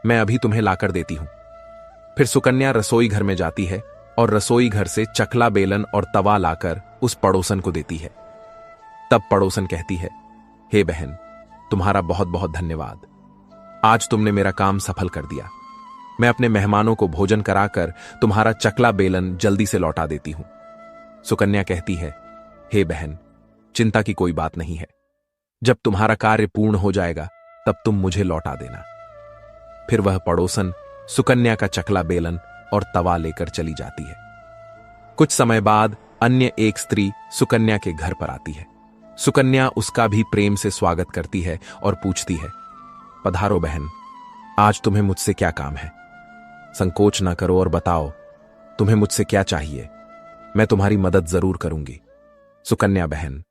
मैं अभी तुम्हें लाकर देती हूं। फिर सुकन्या रसोई घर में जाती है और रसोई घर से चकला बेलन और तवा लाकर उस पड़ोसन को देती है। तब पड़ोसन कहती है, हे बहन, तुम्हारा बहुत बहुत धन्यवाद। आज तुमने मेरा काम सफल कर दिया। मैं अपने मेहमानों को भोजन कराकर तुम्हारा चकला बेलन जल्दी से लौटा देती हूं। सुकन्या कहती है, हे बहन, चिंता की कोई बात नहीं है। जब तुम्हारा कार्य पूर्ण हो जाएगा तब तुम मुझे लौटा देना। फिर वह पड़ोसन सुकन्या का चकला बेलन और तवा लेकर चली जाती है। कुछ समय बाद अन्य एक स्त्री सुकन्या के घर पर आती है। सुकन्या उसका भी प्रेम से स्वागत करती है और पूछती है, पधारो बहन, आज तुम्हें मुझसे क्या काम है? संकोच ना करो और बताओ, तुम्हें मुझसे क्या चाहिए? मैं तुम्हारी मदद जरूर करूंगी। सुकन्या बहन,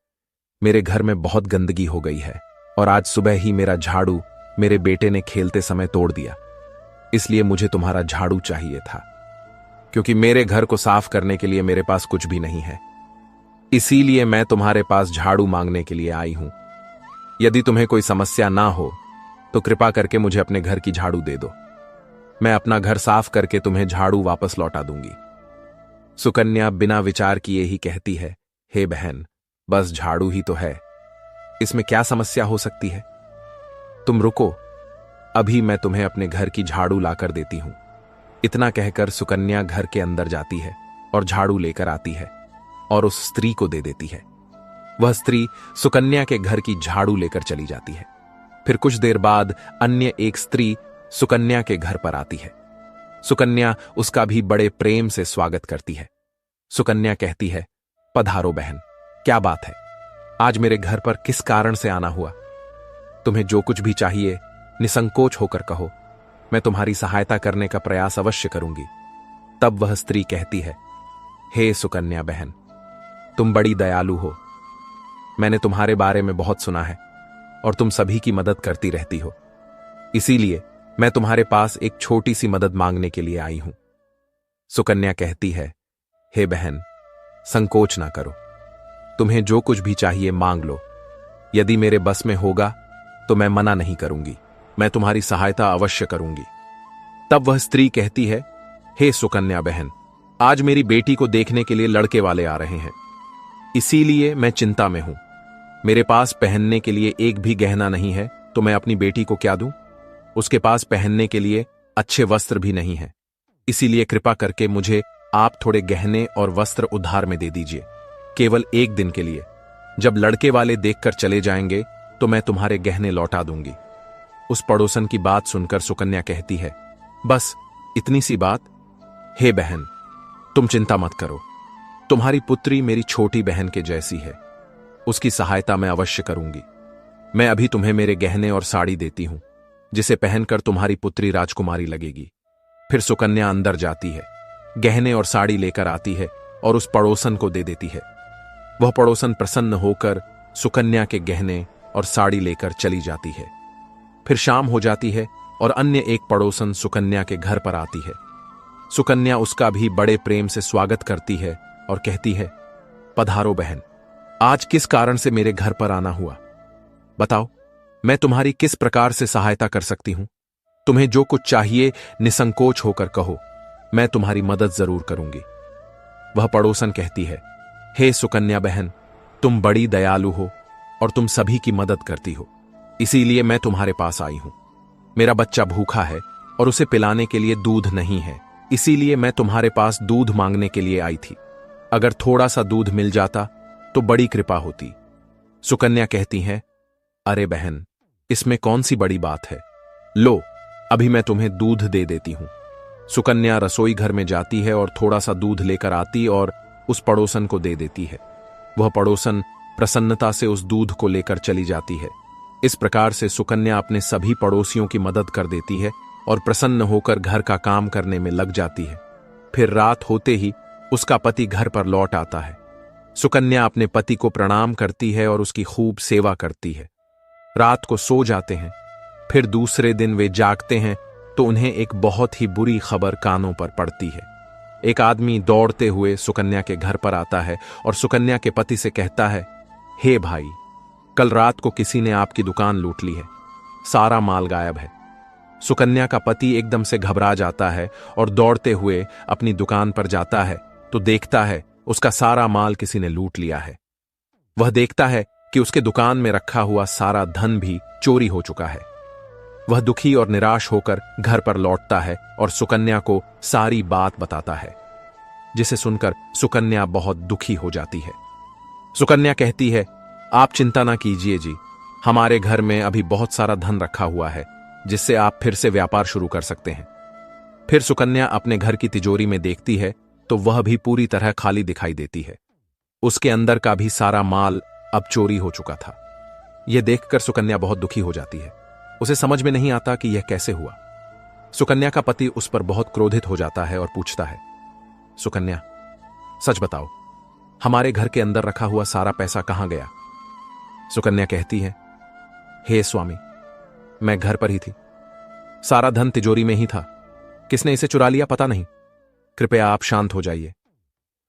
मेरे घर में बहुत गंदगी हो गई है और आज सुबह ही मेरा झाड़ू मेरे बेटे ने खेलते समय तोड़ दिया, इसलिए मुझे तुम्हारा झाड़ू चाहिए था, क्योंकि मेरे घर को साफ करने के लिए मेरे पास कुछ भी नहीं है। इसीलिए मैं तुम्हारे पास झाड़ू मांगने के लिए आई हूं। यदि तुम्हें कोई समस्या ना हो तो कृपा करके मुझे अपने घर की झाड़ू दे दो। मैं अपना घर साफ करके तुम्हें झाड़ू वापस लौटा दूंगी। सुकन्या बिना विचार किए ही कहती है, हे बहन, बस झाड़ू ही तो है, इसमें क्या समस्या हो सकती है? तुम रुको, अभी मैं तुम्हें अपने घर की झाड़ू लाकर देती हूं। इतना कहकर सुकन्या घर के अंदर जाती है और झाड़ू लेकर आती है और उस स्त्री को दे देती है। वह स्त्री सुकन्या के घर की झाड़ू लेकर चली जाती है। फिर कुछ देर बाद अन्य एक स्त्री सुकन्या के घर पर आती है। सुकन्या उसका भी बड़े प्रेम से स्वागत करती है। सुकन्या कहती है, पधारो बहन, क्या बात है? आज मेरे घर पर किस कारण से आना हुआ? तुम्हें जो कुछ भी चाहिए निसंकोच होकर कहो, मैं तुम्हारी सहायता करने का प्रयास अवश्य करूंगी। तब वह स्त्री कहती है, हे सुकन्या बहन, तुम बड़ी दयालु हो। मैंने तुम्हारे बारे में बहुत सुना है और तुम सभी की मदद करती रहती हो, इसीलिए मैं तुम्हारे पास एक छोटी सी मदद मांगने के लिए आई हूं। सुकन्या कहती है, हे बहन, संकोच ना करो, तुम्हें जो कुछ भी चाहिए मांग लो। यदि मेरे बस में होगा तो मैं मना नहीं करूंगी, मैं तुम्हारी सहायता अवश्य करूंगी। तब वह स्त्री कहती है, हे सुकन्या बहन, आज मेरी बेटी को देखने के लिए लड़के वाले आ रहे हैं, इसीलिए मैं चिंता में हूं। मेरे पास पहनने के लिए एक भी गहना नहीं है, तो मैं अपनी बेटी को क्या दूं? उसके पास पहनने के लिए अच्छे वस्त्र भी नहीं है, इसीलिए कृपा करके मुझे आप थोड़े गहने और वस्त्र उधार में दे दीजिए, केवल एक दिन के लिए। जब लड़के वाले देखकर चले जाएंगे तो मैं तुम्हारे गहने लौटा दूंगी। उस पड़ोसन की बात सुनकर सुकन्या कहती है, बस इतनी सी बात? हे बहन, तुम चिंता मत करो, तुम्हारी पुत्री मेरी छोटी बहन के जैसी है, उसकी सहायता मैं अवश्य करूंगी। मैं अभी तुम्हें मेरे गहने और साड़ी देती हूं, जिसे पहनकर तुम्हारी पुत्री राजकुमारी लगेगी। फिर सुकन्या अंदर जाती है, गहने और साड़ी लेकर आती है और उस पड़ोसन को दे देती है। वह पड़ोसन प्रसन्न होकर सुकन्या के गहने और साड़ी लेकर चली जाती है। फिर शाम हो जाती है और अन्य एक पड़ोसन सुकन्या के घर पर आती है। सुकन्या उसका भी बड़े प्रेम से स्वागत करती है और कहती है, पधारो बहन, आज किस कारण से मेरे घर पर आना हुआ? बताओ, मैं तुम्हारी किस प्रकार से सहायता कर सकती हूं? तुम्हें जो कुछ चाहिए निसंकोच होकर कहो, मैं तुम्हारी मदद जरूर करूंगी। वह पड़ोसन कहती है, हे सुकन्या बहन, तुम बड़ी दयालु हो और तुम सभी की मदद करती हो, इसीलिए मैं तुम्हारे पास आई हूं। मेरा बच्चा भूखा है और उसे पिलाने के लिए दूध नहीं है, इसीलिए मैं तुम्हारे पास दूध मांगने के लिए आई थी। अगर थोड़ा सा दूध मिल जाता तो बड़ी कृपा होती। सुकन्या कहती है, अरे बहन, इसमें कौन सी बड़ी बात है? लो, अभी मैं तुम्हें दूध दे देती हूं। सुकन्या रसोई घर में जाती है और थोड़ा सा दूध लेकर आती और उस पड़ोसन को दे देती है। वह पड़ोसन प्रसन्नता से उस दूध को लेकर चली जाती है। इस प्रकार से सुकन्या अपने सभी पड़ोसियों की मदद कर देती है और प्रसन्न होकर घर का काम करने में लग जाती है। फिर रात होते ही उसका पति घर पर लौट आता है। सुकन्या अपने पति को प्रणाम करती है और उसकी खूब सेवा करती है। रात को सो जाते हैं। फिर दूसरे दिन वे जागते हैं तो उन्हें एक बहुत ही बुरी खबर कानों पर पड़ती है। एक आदमी दौड़ते हुए सुकन्या के घर पर आता है और सुकन्या के पति से कहता है, हे भाई, कल रात को किसी ने आपकी दुकान लूट ली है, सारा माल गायब है। सुकन्या का पति एकदम से घबरा जाता है और दौड़ते हुए अपनी दुकान पर जाता है तो देखता है उसका सारा माल किसी ने लूट लिया है। वह देखता है कि उसके दुकान में रखा हुआ सारा धन भी चोरी हो चुका है। वह दुखी और निराश होकर घर पर लौटता है और सुकन्या को सारी बात बताता है, जिसे सुनकर सुकन्या बहुत दुखी हो जाती है। सुकन्या कहती है, आप चिंता ना कीजिए जी, हमारे घर में अभी बहुत सारा धन रखा हुआ है जिससे आप फिर से व्यापार शुरू कर सकते हैं। फिर सुकन्या अपने घर की तिजोरी में देखती है तो वह भी पूरी तरह खाली दिखाई देती है। उसके अंदर का भी सारा माल अब चोरी हो चुका था। यह देखकर सुकन्या बहुत दुखी हो जाती है। उसे समझ में नहीं आता कि यह कैसे हुआ। सुकन्या का पति उस पर बहुत क्रोधित हो जाता है और पूछता है, सुकन्या, सच बताओ, हमारे घर के अंदर रखा हुआ सारा पैसा कहां गया? सुकन्या कहती है, हे स्वामी, मैं घर पर ही थी, सारा धन तिजोरी में ही था, किसने इसे चुरा लिया पता नहीं। कृपया आप शांत हो जाइए,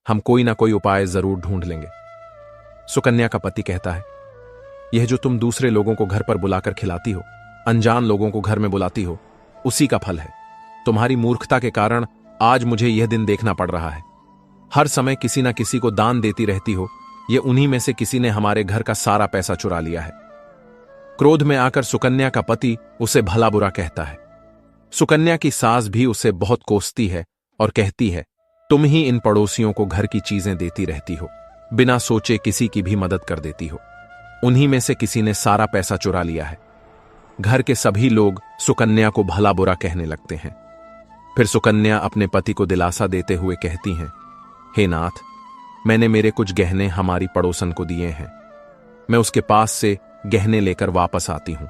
हम कोई ना कोई उपाय जरूर ढूंढ लेंगे। सुकन्या का पति कहता है, यह जो तुम दूसरे लोगों को घर पर बुलाकर खिलाती हो, अनजान लोगों को घर में बुलाती हो, उसी का फल है। तुम्हारी मूर्खता के कारण आज मुझे यह दिन देखना पड़ रहा है। हर समय किसी ना किसी को दान देती रहती हो, यह उन्हीं में से किसी ने हमारे घर का सारा पैसा चुरा लिया है। क्रोध में आकर सुकन्या का पति उसे भला बुरा कहता है। सुकन्या की सास भी उसे बहुत कोसती है और कहती है, तुम ही इन पड़ोसियों को घर की चीजें देती रहती हो, बिना सोचे किसी की भी मदद कर देती हो, उन्हीं में से किसी ने सारा पैसा चुरा लिया है। घर के सभी लोग सुकन्या को भला बुरा कहने लगते हैं। फिर सुकन्या अपने पति को दिलासा देते हुए कहती हैं, हे नाथ, मैंने मेरे कुछ गहने हमारी पड़ोसन को दिए हैं, मैं उसके पास से गहने लेकर वापस आती हूं।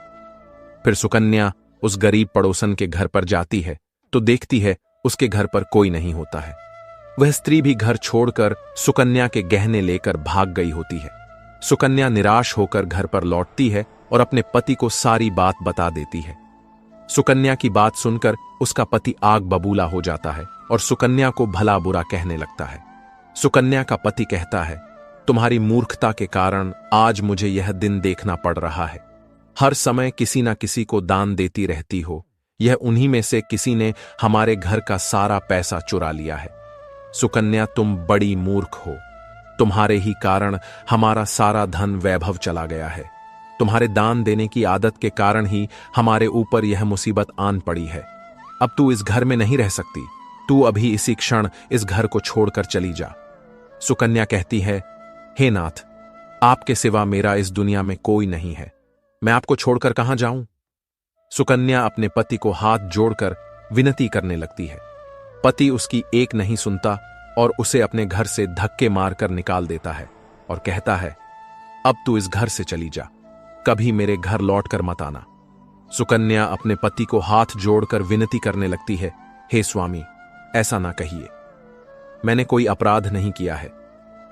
फिर सुकन्या उस गरीब पड़ोसन के घर पर जाती है तो देखती है उसके घर पर कोई नहीं होता है। वह स्त्री भी घर छोड़कर सुकन्या के गहने लेकर भाग गई होती है। सुकन्या निराश होकर घर पर लौटती है और अपने पति को सारी बात बता देती है। सुकन्या की बात सुनकर उसका पति आग बबूला हो जाता है और सुकन्या को भला बुरा कहने लगता है। सुकन्या का पति कहता है, तुम्हारी मूर्खता के कारण आज मुझे यह दिन देखना पड़ रहा है। हर समय किसी ना किसी को दान देती रहती हो, यह उन्हीं में से किसी ने हमारे घर का सारा पैसा चुरा लिया है। सुकन्या, तुम बड़ी मूर्ख हो, तुम्हारे ही कारण हमारा सारा धन वैभव चला गया है। तुम्हारे दान देने की आदत के कारण ही हमारे ऊपर यह मुसीबत आन पड़ी है। अब तू इस घर में नहीं रह सकती, तू अभी इसी क्षण इस घर को छोड़कर चली जा। सुकन्या कहती है, हे नाथ, आपके सिवा मेरा इस दुनिया में कोई नहीं है, मैं आपको छोड़कर कहां जाऊं? सुकन्या अपने पति को हाथ जोड़कर विनती करने लगती है। पति उसकी एक नहीं सुनता और उसे अपने घर से धक्के मारकर निकाल देता है और कहता है, अब तू इस घर से चली जा, कभी मेरे घर लौटकर मत आना। सुकन्या अपने पति को हाथ जोड़कर विनती करने लगती है, हे स्वामी, ऐसा ना कहिए, मैंने कोई अपराध नहीं किया है,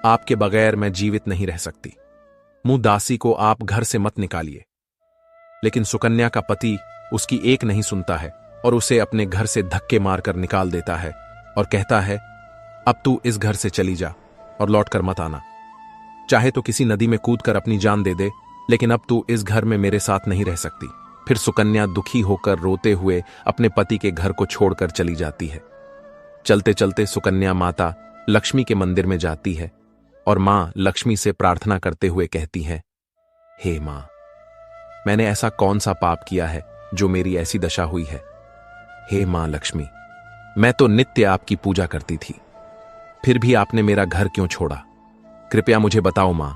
आपके बगैर मैं जीवित नहीं रह सकती, मुंह दासी को आप घर से मत निकालिए। लेकिन सुकन्या का पति उसकी एक नहीं सुनता है और उसे अपने घर से धक्के मारकर निकाल देता है और कहता है, अब तू इस घर से चली जा और लौटकर मत आना। चाहे तो किसी नदी में कूदकर अपनी जान दे दे, लेकिन अब तू इस घर में मेरे साथ नहीं रह सकती। फिर सुकन्या दुखी होकर रोते हुए अपने पति के घर को छोड़कर चली जाती है। चलते चलते सुकन्या माता लक्ष्मी के मंदिर में जाती है और मां लक्ष्मी से प्रार्थना करते हुए कहती है, हे मां, मैंने ऐसा कौन सा पाप किया है जो मेरी ऐसी दशा हुई है? हे मां लक्ष्मी, मैं तो नित्य आपकी पूजा करती थी, फिर भी आपने मेरा घर क्यों छोड़ा? कृपया मुझे बताओ मां,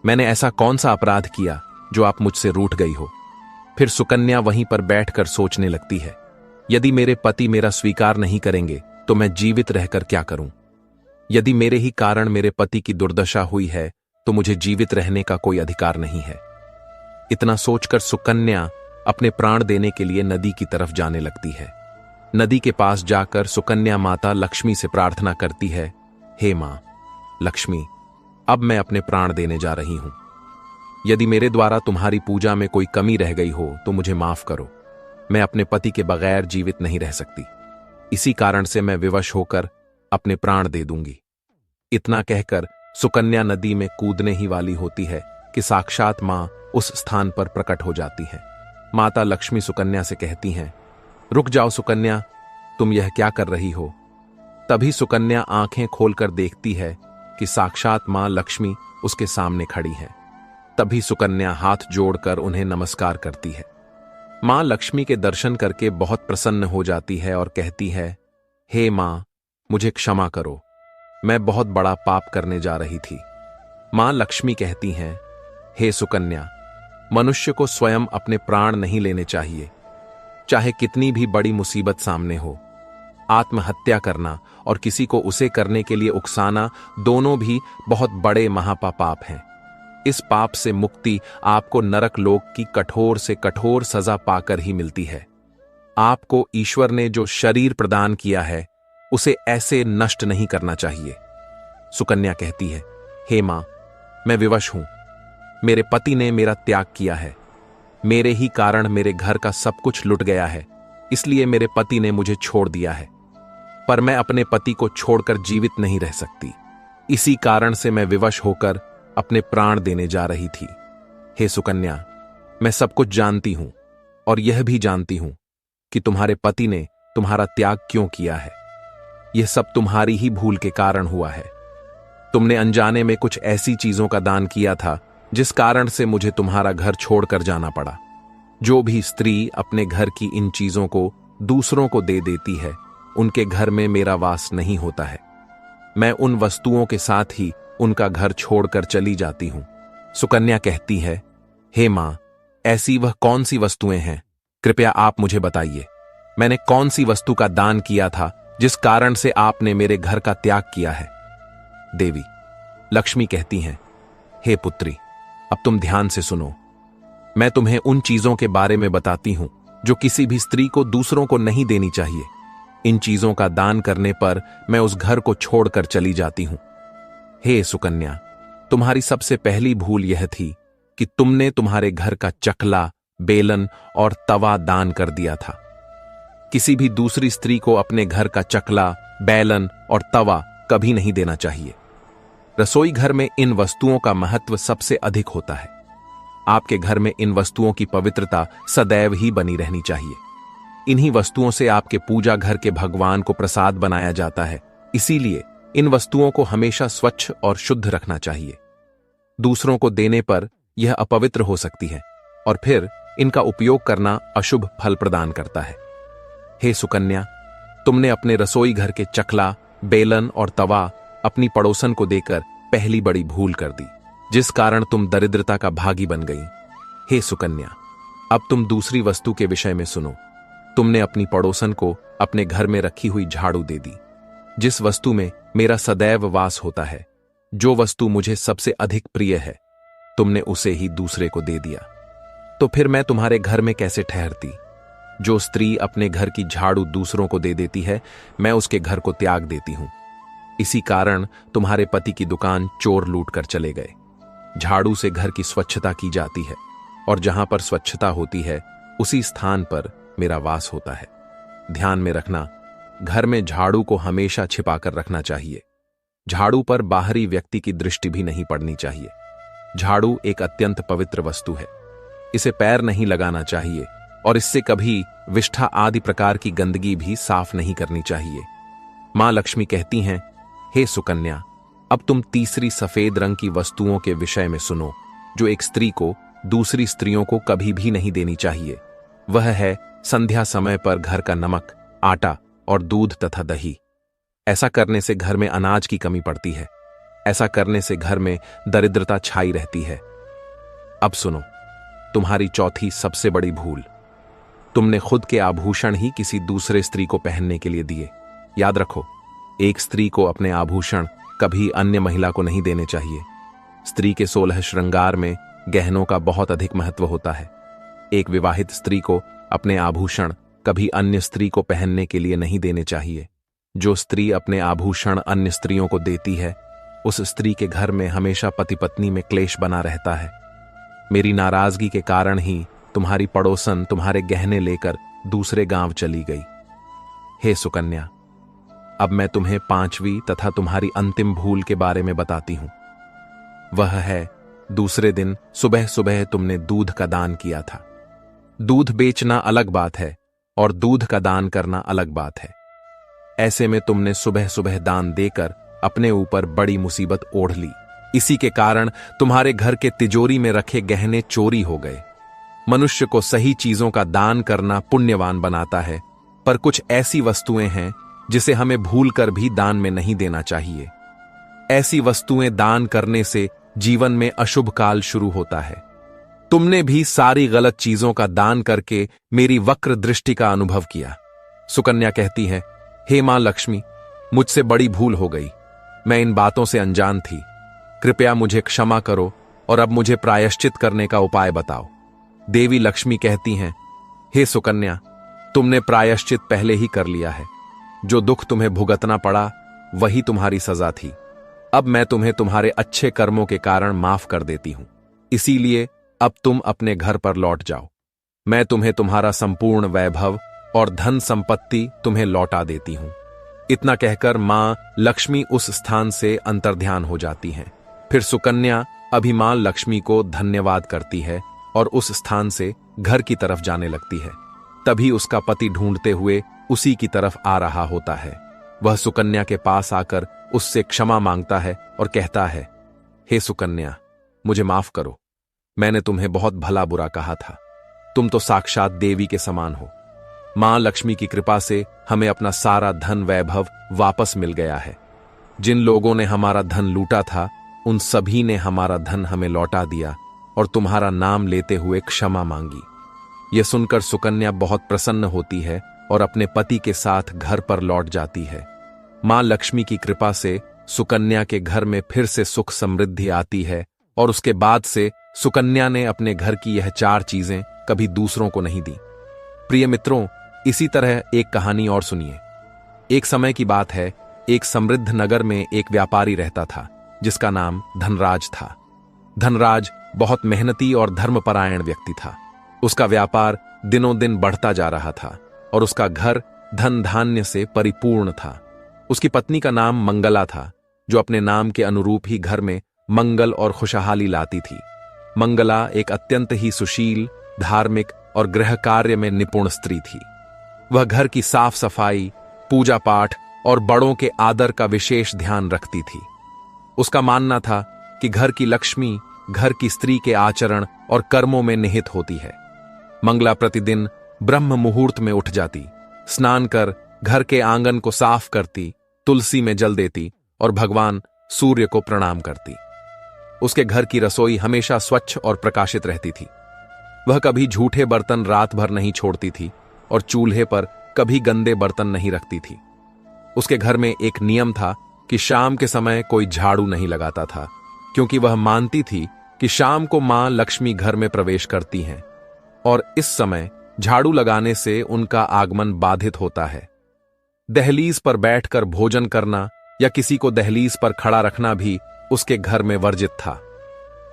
मैंने ऐसा कौन सा अपराध किया जो आप मुझसे रूठ गई हो? फिर सुकन्या वहीं पर बैठकर सोचने लगती है, यदि मेरे पति मेरा स्वीकार नहीं करेंगे तो मैं जीवित रहकर क्या करूं? यदि मेरे ही कारण मेरे पति की दुर्दशा हुई है तो मुझे जीवित रहने का कोई अधिकार नहीं है। इतना सोचकर सुकन्या अपने प्राण देने के लिए नदी की तरफ जाने लगती है। नदी के पास जाकर सुकन्या माता लक्ष्मी से प्रार्थना करती है, हे मां लक्ष्मी, अब मैं अपने प्राण देने जा रही हूं। यदि मेरे द्वारा तुम्हारी पूजा में कोई कमी रह गई हो तो मुझे माफ करो। मैं अपने पति के बगैर जीवित नहीं रह सकती। इसी कारण से मैं विवश होकर अपने प्राण दे दूंगी। इतना कहकर सुकन्या नदी में कूदने ही वाली होती है कि साक्षात मां उस स्थान पर प्रकट हो जाती है। माता लक्ष्मी सुकन्या से कहती हैं, रुक जाओ सुकन्या, तुम यह क्या कर रही हो? तभी सुकन्या आंखें खोलकर देखती है कि साक्षात मां लक्ष्मी उसके सामने खड़ी है। तभी सुकन्या हाथ जोड़कर उन्हें नमस्कार करती है। मां लक्ष्मी के दर्शन करके बहुत प्रसन्न हो जाती है और कहती है, हे मां, मुझे क्षमा करो, मैं बहुत बड़ा पाप करने जा रही थी। मां लक्ष्मी कहती हैं, हे सुकन्या, मनुष्य को स्वयं अपने प्राण नहीं लेने चाहिए, चाहे कितनी भी बड़ी मुसीबत सामने हो। आत्महत्या करना और किसी को उसे करने के लिए उकसाना दोनों भी बहुत बड़े महापाप हैं। इस पाप से मुक्ति आपको नरक लोक की कठोर से कठोर सजा पाकर ही मिलती है। आपको ईश्वर ने जो शरीर प्रदान किया है उसे ऐसे नष्ट नहीं करना चाहिए। सुकन्या कहती है, हे मां, मैं विवश हूं। मेरे पति ने मेरा त्याग किया है। मेरे ही कारण मेरे घर का सब कुछ लुट गया है, इसलिए मेरे पति ने मुझे छोड़ दिया है। पर मैं अपने पति को छोड़कर जीवित नहीं रह सकती। इसी कारण से मैं विवश होकर अपने प्राण देने जा रही थी। हे सुकन्या, मैं सब कुछ जानती हूं और यह भी जानती हूं कि तुम्हारे पति ने तुम्हारा त्याग क्यों किया है। यह सब तुम्हारी ही भूल के कारण हुआ है। तुमने अनजाने में कुछ ऐसी चीजों का दान किया था जिस कारण से मुझे तुम्हारा घर छोड़कर जाना पड़ा। जो भी स्त्री अपने घर की इन चीजों को दूसरों को दे देती है, उनके घर में मेरा वास नहीं होता है। मैं उन वस्तुओं के साथ ही उनका घर छोड़कर चली जाती हूं। सुकन्या कहती है, हे मां, ऐसी वह कौन सी वस्तुएं हैं? कृपया आप मुझे बताइए। मैंने कौन सी वस्तु का दान किया था जिस कारण से आपने मेरे घर का त्याग किया है? देवी लक्ष्मी कहती हैं, हे पुत्री, अब तुम ध्यान से सुनो। मैं तुम्हें उन चीजों के बारे में बताती हूं जो किसी भी स्त्री को दूसरों को नहीं देनी चाहिए। इन चीजों का दान करने पर मैं उस घर को छोड़कर चली जाती हूं। हे सुकन्या, तुम्हारी सबसे पहली भूल यह थी कि तुमने तुम्हारे घर का चकला, बेलन और तवा दान कर दिया था। किसी भी दूसरी स्त्री को अपने घर का चकला, बेलन और तवा कभी नहीं देना चाहिए। रसोई घर में इन वस्तुओं का महत्व सबसे अधिक होता है। आपके घर में इन वस्तुओं की पवित्रता सदैव ही बनी रहनी चाहिए। इन्हीं वस्तुओं से आपके पूजा घर के भगवान को प्रसाद बनाया जाता है, इसीलिए इन वस्तुओं को हमेशा स्वच्छ और शुद्ध रखना चाहिए। दूसरों को देने पर यह अपवित्र हो सकती है और फिर इनका उपयोग करना अशुभ फल प्रदान करता है। हे सुकन्या, तुमने अपने रसोई घर के चकला, बेलन और तवा अपनी पड़ोसन को देकर पहली बड़ी भूल कर दी, जिस कारण तुम दरिद्रता का भागी बन गई। हे सुकन्या, अब तुम दूसरी वस्तु के विषय में सुनो। तुमने अपनी पड़ोसन को अपने घर में रखी हुई झाड़ू दे दी, जिस वस्तु में मेरा सदैव वास होता है। जो वस्तु मुझे सबसे अधिक प्रिय है, तुमने उसे ही दूसरे को दे दिया। तो फिर मैं तुम्हारे घर में कैसे ठहरती? जो स्त्री अपने घर की झाड़ू दूसरों को दे देती है, मैं उसके घर को त्याग देती हूं। इसी कारण तुम्हारे पति की दुकान चोर लूट कर चले गए। झाड़ू से घर की स्वच्छता की जाती है और जहां पर स्वच्छता होती है उसी स्थान पर मेरा वास होता है। ध्यान में रखना, घर में झाड़ू को हमेशा छिपाकर रखना चाहिए। झाड़ू पर बाहरी व्यक्ति की दृष्टि भी नहीं पड़नी चाहिए। झाड़ू एक अत्यंत पवित्र वस्तु है। इसे पैर नहीं लगाना चाहिए और इससे कभी विष्ठा आदि प्रकार की गंदगी भी साफ नहीं करनी चाहिए। मां लक्ष्मी कहती हैं, हे सुकन्या, अब तुम तीसरी सफेद रंग की वस्तुओं के विषय में सुनो, जो एक स्त्री को दूसरी स्त्रियों को कभी भी नहीं देनी चाहिए। वह है संध्या समय पर घर का नमक, आटा और दूध तथा दही। ऐसा करने से घर में अनाज की कमी पड़ती है। ऐसा करने से घर में दरिद्रता छाई रहती है। अब सुनो, तुम्हारी चौथी सबसे बड़ी भूल। तुमने खुद के आभूषण ही किसी दूसरे स्त्री को पहनने के लिए दिए। याद रखो, एक स्त्री को अपने आभूषण कभी अन्य महिला को नहीं देने चाहिए। स्त्री के 16 श्रृंगार में गहनों का बहुत अधिक महत्व होता है। एक विवाहित स्त्री को अपने आभूषण कभी अन्य स्त्री को पहनने के लिए नहीं देने चाहिए। जो स्त्री अपने आभूषण अन्य स्त्रियों को देती है, उस स्त्री के घर में हमेशा पति पत्नी में क्लेश बना रहता है। मेरी नाराजगी के कारण ही तुम्हारी पड़ोसन तुम्हारे गहने लेकर दूसरे गांव चली गई। हे सुकन्या, अब मैं तुम्हें 5वीं तथा तुम्हारी अंतिम भूल के बारे में बताती हूं। वह है, दूसरे दिन सुबह सुबह तुमने दूध का दान किया था। दूध बेचना अलग बात है और दूध का दान करना अलग बात है। ऐसे में तुमने सुबह सुबह दान देकर अपने ऊपर बड़ी मुसीबत ओढ़ ली। इसी के कारण तुम्हारे घर के तिजोरी में रखे गहने चोरी हो गए। मनुष्य को सही चीजों का दान करना पुण्यवान बनाता है, पर कुछ ऐसी वस्तुएं हैं जिसे हमें भूलकर भी दान में नहीं देना चाहिए। ऐसी वस्तुएं दान करने से जीवन में अशुभ काल शुरू होता है। तुमने भी सारी गलत चीजों का दान करके मेरी वक्र दृष्टि का अनुभव किया। सुकन्या कहती है, हे मां लक्ष्मी, मुझसे बड़ी भूल हो गई। मैं इन बातों से अनजान थी। कृपया मुझे क्षमा करो और अब मुझे प्रायश्चित करने का उपाय बताओ। देवी लक्ष्मी कहती हैं, हे सुकन्या, तुमने प्रायश्चित पहले ही कर लिया है। जो दुख तुम्हें भुगतना पड़ा वही तुम्हारी सजा थी। अब मैं तुम्हें तुम्हारे अच्छे कर्मों के कारण माफ कर देती हूं। इसीलिए अब तुम अपने घर पर लौट जाओ। मैं तुम्हें तुम्हारा संपूर्ण वैभव और धन संपत्ति तुम्हें लौटा देती हूं। इतना कहकर मां लक्ष्मी उस स्थान से अंतर्ध्यान हो जाती हैं। फिर सुकन्या अभिमान लक्ष्मी को धन्यवाद करती है और उस स्थान से घर की तरफ जाने लगती है। तभी उसका पति ढूंढते हुए उसी की तरफ आ रहा होता है। वह सुकन्या के पास आकर उससे क्षमा मांगता है और कहता है, हे सुकन्या, मुझे माफ करो। मैंने तुम्हें बहुत भला बुरा कहा था। तुम तो साक्षात देवी के समान हो। मां लक्ष्मी की कृपा से हमें अपना सारा धन वैभव वापस मिल गया है। जिन लोगों ने हमारा धन लूटा था उन सभी ने हमारा धन हमें लौटा दिया और तुम्हारा नाम लेते हुए क्षमा मांगी। यह सुनकर सुकन्या बहुत प्रसन्न होती है और अपने पति के साथ घर पर लौट जाती है। मां लक्ष्मी की कृपा से सुकन्या के घर में फिर से सुख समृद्धि आती है और उसके बाद से सुकन्या ने अपने घर की यह 4 चीजें कभी दूसरों को नहीं दी। प्रिय मित्रों, इसी तरह एक कहानी और सुनिए। एक समय की बात है, एक समृद्ध नगर में एक व्यापारी रहता था जिसका नाम धनराज था। धनराज बहुत मेहनती और धर्मपरायण व्यक्ति था। उसका व्यापार दिनों दिन बढ़ता जा रहा था और उसका घर धन धान्य से परिपूर्ण था। उसकी पत्नी का नाम मंगला था, जो अपने नाम के अनुरूप ही घर में मंगल और खुशहाली लाती थी। मंगला एक अत्यंत ही सुशील, धार्मिक और गृह कार्य में निपुण स्त्री थी। वह घर की साफ सफाई, पूजा पाठ और बड़ों के आदर का विशेष ध्यान रखती थी। उसका मानना था कि घर की लक्ष्मी घर की स्त्री के आचरण और कर्मों में निहित होती है। मंगला प्रतिदिन ब्रह्म मुहूर्त में उठ जाती, स्नान कर घर के आंगन को साफ करती, तुलसी में जल देती और भगवान सूर्य को प्रणाम करती। उसके घर की रसोई हमेशा स्वच्छ और प्रकाशित रहती थी। वह कभी झूठे बर्तन रात भर नहीं छोड़ती थी और चूल्हे पर कभी गंदे बर्तन नहीं रखती थी। उसके घर में एक नियम था कि शाम के समय कोई झाड़ू नहीं लगाता था, क्योंकि वह मानती थी कि शाम को मां लक्ष्मी घर में प्रवेश करती हैं और इस समय झाड़ू लगाने से उनका आगमन बाधित होता है। दहलीज पर बैठकर भोजन करना या किसी को दहलीज पर खड़ा रखना भी उसके घर में वर्जित था।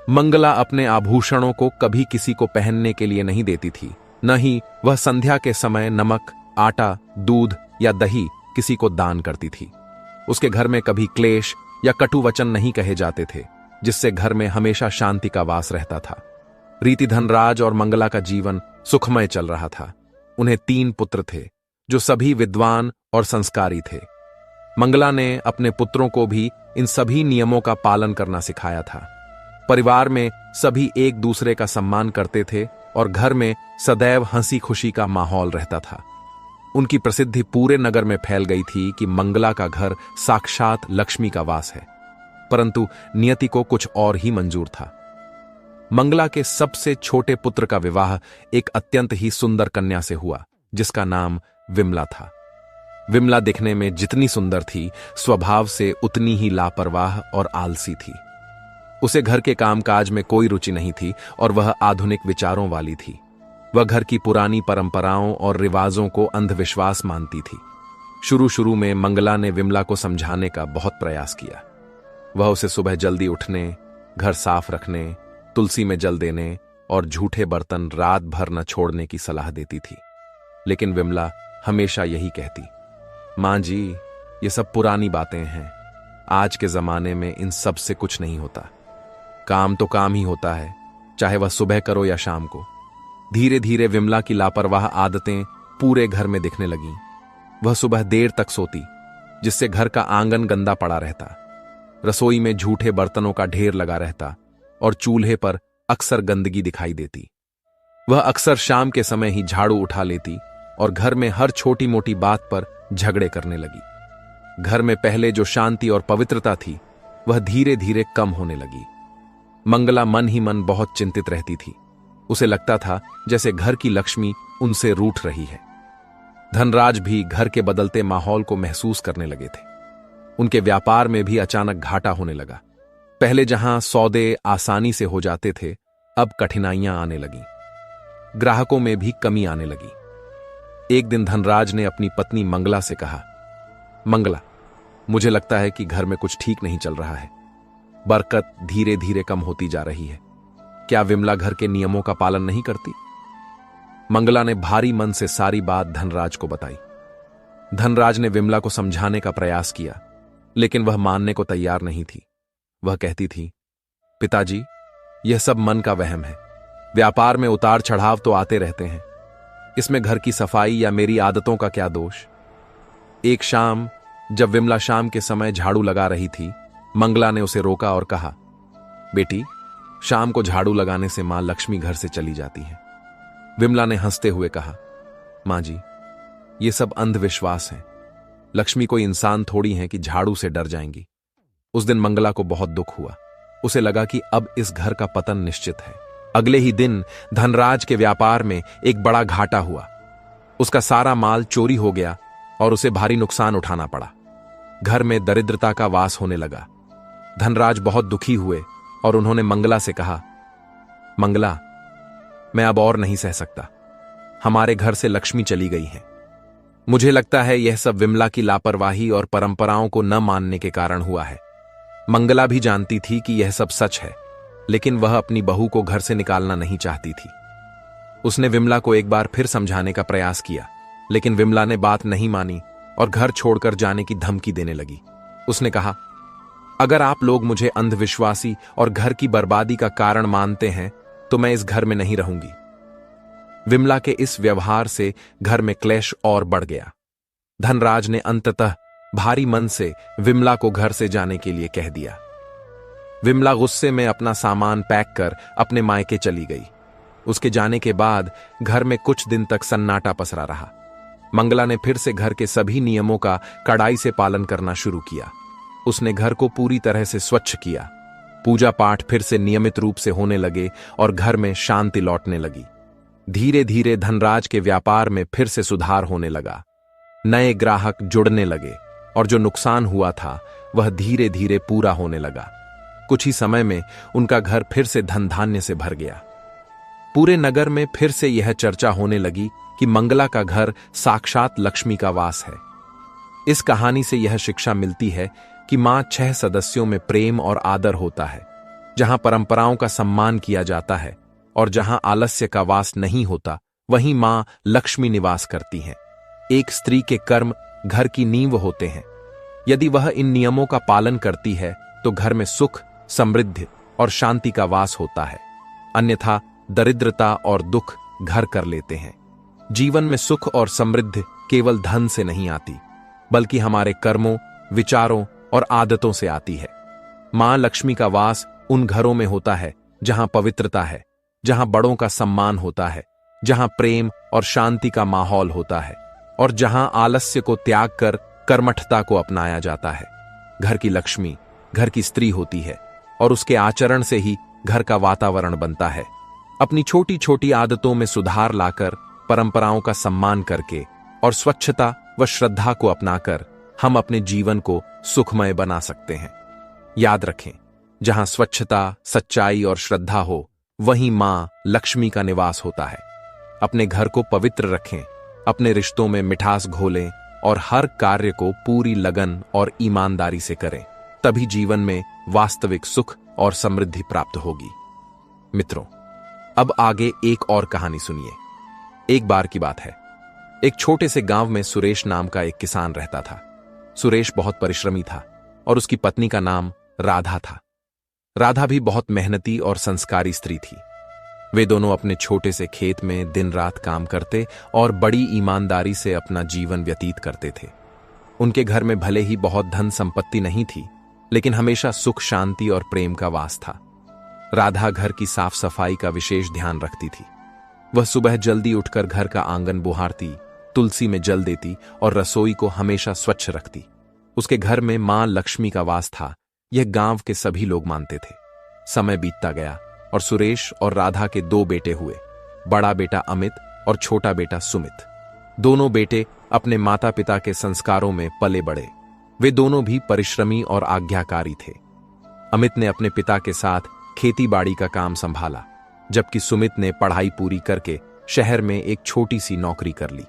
मंगला अपने आभूषणों को कभी किसी को पहनने के लिए नहीं देती थी, न ही वह संध्या के समय नमक, आटा, दूध या दही किसी को दान करती थी। उसके घर में कभी क्लेश या कटु वचन नहीं कहे जाते थे, जिससे घर में हमेशा शांति का वास रहता था। रीति धनराज और मंगला का जीवन सुखमय चल रहा था। उन्हें 3 पुत्र थे, जो सभी विद्वान और संस्कारी थे। मंगला ने अपने पुत्रों को भी इन सभी नियमों का पालन करना सिखाया था। परिवार में सभी एक दूसरे का सम्मान करते थे और घर में सदैव हंसी खुशी का माहौल रहता था। उनकी प्रसिद्धि पूरे नगर में फैल गई थी कि मंगला का घर साक्षात लक्ष्मी का वास है। परंतु नियति को कुछ और ही मंजूर था। मंगला के सबसे छोटे पुत्र का विवाह एक अत्यंत ही सुंदर कन्या से हुआ, जिसका नाम विमला था। विमला दिखने में जितनी सुंदर थी, स्वभाव से उतनी ही लापरवाह और आलसी थी। उसे घर के कामकाज में कोई रुचि नहीं थी और वह आधुनिक विचारों वाली थी। वह घर की पुरानी परंपराओं और रिवाजों को अंधविश्वास मानती थी। शुरू शुरू में मंगला ने विमला को समझाने का बहुत प्रयास किया। वह उसे सुबह जल्दी उठने, घर साफ रखने, तुलसी में जल देने और झूठे बर्तन रात भर न छोड़ने की सलाह देती थी। लेकिन विमला हमेशा यही कहती, मां जी, ये सब पुरानी बातें हैं। आज के जमाने में इन सब से कुछ नहीं होता। काम तो काम ही होता है, चाहे वह सुबह करो या शाम को। धीरे धीरे विमला की लापरवाह आदतें पूरे घर में दिखने लगीं। वह सुबह देर तक सोती, जिससे घर का आंगन गंदा पड़ा रहता। रसोई में झूठे बर्तनों का ढेर लगा रहता और चूल्हे पर अक्सर गंदगी दिखाई देती। वह अक्सर शाम के समय ही झाड़ू उठा लेती और घर में हर छोटी मोटी बात पर झगड़े करने लगी। घर में पहले जो शांति और पवित्रता थी, वह धीरे धीरे कम होने लगी। मंगला मन ही मन बहुत चिंतित रहती थी। उसे लगता था जैसे घर की लक्ष्मी उनसे रूठ रही है। धनराज भी घर के बदलते माहौल को महसूस करने लगे थे। उनके व्यापार में भी अचानक घाटा होने लगा। पहले जहां सौदे आसानी से हो जाते थे, अब कठिनाइयां आने लगीं। ग्राहकों में भी कमी आने लगी। एक दिन धनराज ने अपनी पत्नी मंगला से कहा, मंगला, मुझे लगता है कि घर में कुछ ठीक नहीं चल रहा है। बरकत धीरे धीरे कम होती जा रही है। क्या विमला घर के नियमों का पालन नहीं करती? मंगला ने भारी मन से सारी बात धनराज को बताई। धनराज ने विमला को समझाने का प्रयास किया, लेकिन वह मानने को तैयार नहीं थी। वह कहती थी, पिताजी, यह सब मन का वहम है। व्यापार में उतार चढ़ाव तो आते रहते हैं। इसमें घर की सफाई या मेरी आदतों का क्या दोष? एक शाम जब विमला शाम के समय झाड़ू लगा रही थी, मंगला ने उसे रोका और कहा, बेटी, शाम को झाड़ू लगाने से मां लक्ष्मी घर से चली जाती है। विमला ने हंसते हुए कहा, मां जी, ये सब अंधविश्वास है। लक्ष्मी कोई इंसान थोड़ी है कि झाड़ू से डर जाएंगी। उस दिन मंगला को बहुत दुख हुआ। उसे लगा कि अब इस घर का पतन निश्चित है। अगले ही दिन धनराज के व्यापार में एक बड़ा घाटा हुआ। उसका सारा माल चोरी हो गया और उसे भारी नुकसान उठाना पड़ा। घर में दरिद्रता का वास होने लगा। धनराज बहुत दुखी हुए और उन्होंने मंगला से कहा, मंगला, मैं अब और नहीं सह सकता। हमारे घर से लक्ष्मी चली गई है। मुझे लगता है यह सब विमला की लापरवाही और परंपराओं को न मानने के कारण हुआ है। मंगला भी जानती थी कि यह सब सच है, लेकिन वह अपनी बहू को घर से निकालना नहीं चाहती थी। उसने विमला को एक बार फिर समझाने का प्रयास किया, लेकिन विमला ने बात नहीं मानी और घर छोड़कर जाने की धमकी देने लगी। उसने कहा, अगर आप लोग मुझे अंधविश्वासी और घर की बर्बादी का कारण मानते हैं तो मैं इस घर में नहीं रहूंगी। विमला के इस व्यवहार से घर में क्लेश और बढ़ गया। धनराज ने अंततः भारी मन से विमला को घर से जाने के लिए कह दिया। विमला गुस्से में अपना सामान पैक कर अपने मायके चली गई। उसके जाने के बाद घर में कुछ दिन तक सन्नाटा पसरा रहा। मंगला ने फिर से घर के सभी नियमों का कड़ाई से पालन करना शुरू किया। उसने घर को पूरी तरह से स्वच्छ किया। पूजा पाठ फिर से नियमित रूप से होने लगे और घर में शांति लौटने लगी। धीरे धीरे धनराज के व्यापार में फिर से सुधार होने लगा। नए ग्राहक जुड़ने लगे और जो नुकसान हुआ था वह धीरे धीरे पूरा होने लगा। कुछ ही समय में उनका घर फिर से धन धान्य से भर गया। पूरे नगर में फिर से यह चर्चा होने लगी कि मंगला का घर साक्षात लक्ष्मी का वास है। इस कहानी से यह शिक्षा मिलती है कि मां 6 सदस्यों में प्रेम और आदर होता है। जहां परंपराओं का सम्मान किया जाता है और जहां आलस्य का वास नहीं होता, वहीं मां लक्ष्मी निवास करती हैं। एक स्त्री के कर्म घर की नींव होते हैं। यदि वह इन नियमों का पालन करती है तो घर में सुख, समृद्धि और शांति का वास होता है। अन्यथा दरिद्रता और दुख घर कर लेते हैं। जीवन में सुख और समृद्धि केवल धन से नहीं आती, बल्कि हमारे कर्मों, विचारों और आदतों से आती है। मां लक्ष्मी का वास उन घरों में होता है जहां पवित्रता है, जहां बड़ों का सम्मान होता है, जहां प्रेम और शांति का माहौल होता है और जहां आलस्य को त्याग कर कर्मठता को अपनाया जाता है। घर की लक्ष्मी घर की स्त्री होती है और उसके आचरण से ही घर का वातावरण बनता है। अपनी छोटी छोटी आदतों में सुधार लाकर, परंपराओं का सम्मान करके और स्वच्छता व श्रद्धा को अपनाकर हम अपने जीवन को सुखमय बना सकते हैं। याद रखें, जहां स्वच्छता, सच्चाई और श्रद्धा हो, वहीं मां लक्ष्मी का निवास होता है। अपने घर को पवित्र रखें, अपने रिश्तों में मिठास घोलें और हर कार्य को पूरी लगन और ईमानदारी से करें। तभी जीवन में वास्तविक सुख और समृद्धि प्राप्त होगी। मित्रों, अब आगे एक और कहानी सुनिए। एक बार की बात है, एक छोटे से गांव में सुरेश नाम का एक किसान रहता था। सुरेश बहुत परिश्रमी था और उसकी पत्नी का नाम राधा था। राधा भी बहुत मेहनती और संस्कारी स्त्री थी। वे दोनों अपने छोटे से खेत में दिन रात काम करते और बड़ी ईमानदारी से अपना जीवन व्यतीत करते थे। उनके घर में भले ही बहुत धन संपत्ति नहीं थी, लेकिन हमेशा सुख, शांति और प्रेम का वास था। राधा घर की साफ सफाई का विशेष ध्यान रखती थी। वह सुबह जल्दी उठकर घर का आंगन बुहारती, तुलसी में जल देती और रसोई को हमेशा स्वच्छ रखती। उसके घर में मां लक्ष्मी का वास था, यह गांव के सभी लोग मानते थे। समय बीतता गया और सुरेश और राधा के 2 बेटे हुए, बड़ा बेटा अमित और छोटा बेटा सुमित। दोनों बेटे अपने माता पिता के संस्कारों में पले बढ़े। वे दोनों भी परिश्रमी और आज्ञाकारी थे। अमित ने अपने पिता के साथ खेती बाड़ी का काम संभाला, जबकि सुमित ने पढ़ाई पूरी करके शहर में एक छोटी सी नौकरी कर ली।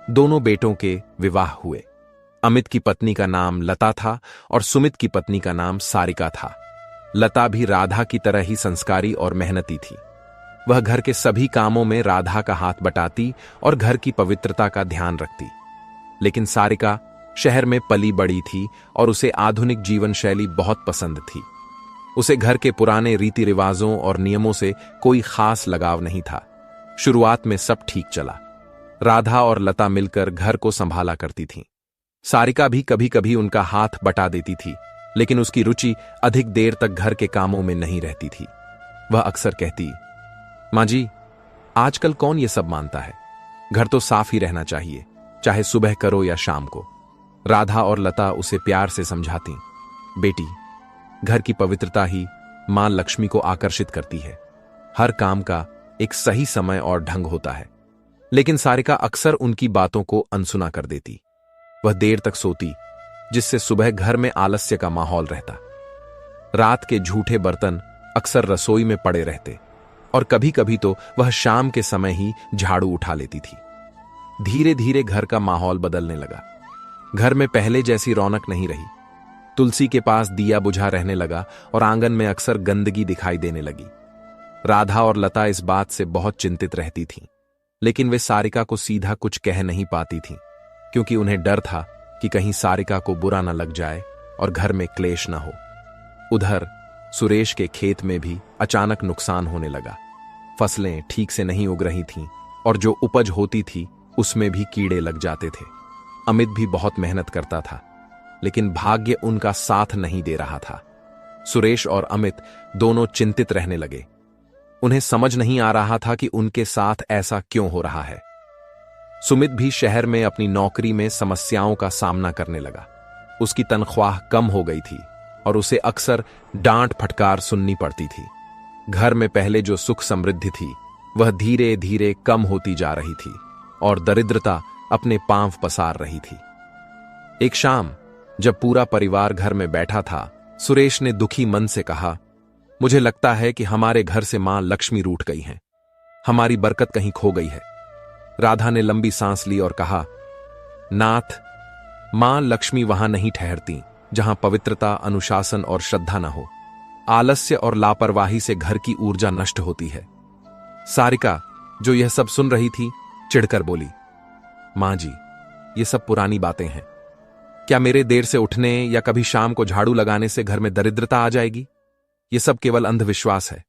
दोनों बेटों के विवाह हुए। अमित की पत्नी का नाम लता था और सुमित की पत्नी का नाम सारिका था। लता भी राधा की तरह ही संस्कारी और मेहनती थी। वह घर के सभी कामों में राधा का हाथ बटाती और घर की पवित्रता का ध्यान रखती। लेकिन सारिका शहर में पली बड़ी थी और उसे आधुनिक जीवन शैली बहुत पसंद थी। उसे घर के पुराने रीति रिवाजों और नियमों से कोई खास लगाव नहीं था। शुरुआत में सब ठीक चला। राधा और लता मिलकर घर को संभाला करती थीं। सारिका भी कभी कभी उनका हाथ बटा देती थी, लेकिन उसकी रुचि अधिक देर तक घर के कामों में नहीं रहती थी। वह अक्सर कहती, मां जी, आजकल कौन ये सब मानता है? घर तो साफ ही रहना चाहिए, चाहे सुबह करो या शाम को। राधा और लता उसे प्यार से समझाती, बेटी, घर की पवित्रता ही मां लक्ष्मी को आकर्षित करती है। हर काम का एक सही समय और ढंग होता है। लेकिन सारिका अक्सर उनकी बातों को अनसुना कर देती। वह देर तक सोती, जिससे सुबह घर में आलस्य का माहौल रहता। रात के झूठे बर्तन अक्सर रसोई में पड़े रहते और कभी कभी तो वह शाम के समय ही झाड़ू उठा लेती थी। धीरे धीरे घर का माहौल बदलने लगा। घर में पहले जैसी रौनक नहीं रही। तुलसी के पास दिया बुझा रहने लगा और आंगन में अक्सर गंदगी दिखाई देने लगी। राधा और लता इस बात से बहुत चिंतित रहती थीं, लेकिन वे सारिका को सीधा कुछ कह नहीं पाती थीं, क्योंकि उन्हें डर था कि कहीं सारिका को बुरा न लग जाए और घर में क्लेश न हो। उधर सुरेश के खेत में भी अचानक नुकसान होने लगा। फसलें ठीक से नहीं उग रही थीं और जो उपज होती थी उसमें भी कीड़े लग जाते थे। अमित भी बहुत मेहनत करता था, लेकिन भाग्य उनका साथ नहीं दे रहा था। सुरेश और अमित दोनों चिंतित रहने लगे। उन्हें समझ नहीं आ रहा था कि उनके साथ ऐसा क्यों हो रहा है। सुमित भी शहर में अपनी नौकरी में समस्याओं का सामना करने लगा। उसकी तनख्वाह कम हो गई थी और उसे अक्सर डांट फटकार सुननी पड़ती थी। घर में पहले जो सुख समृद्धि थी वह धीरे धीरे कम होती जा रही थी और दरिद्रता अपने पांव पसार रही थी। एक शाम जब पूरा परिवार घर में बैठा था, सुरेश ने दुखी मन से कहा, मुझे लगता है कि हमारे घर से मां लक्ष्मी रूठ गई हैं। हमारी बरकत कहीं खो गई है। राधा ने लंबी सांस ली और कहा, नाथ, मां लक्ष्मी वहां नहीं ठहरती जहां पवित्रता, अनुशासन और श्रद्धा न हो। आलस्य और लापरवाही से घर की ऊर्जा नष्ट होती है। सारिका, जो यह सब सुन रही थी, चिढ़कर बोली, मां जी, ये सब पुरानी बातें हैं। क्या मेरे देर से उठने या कभी शाम को झाड़ू लगाने से घर में दरिद्रता आ जाएगी? ये सब केवल अंधविश्वास है।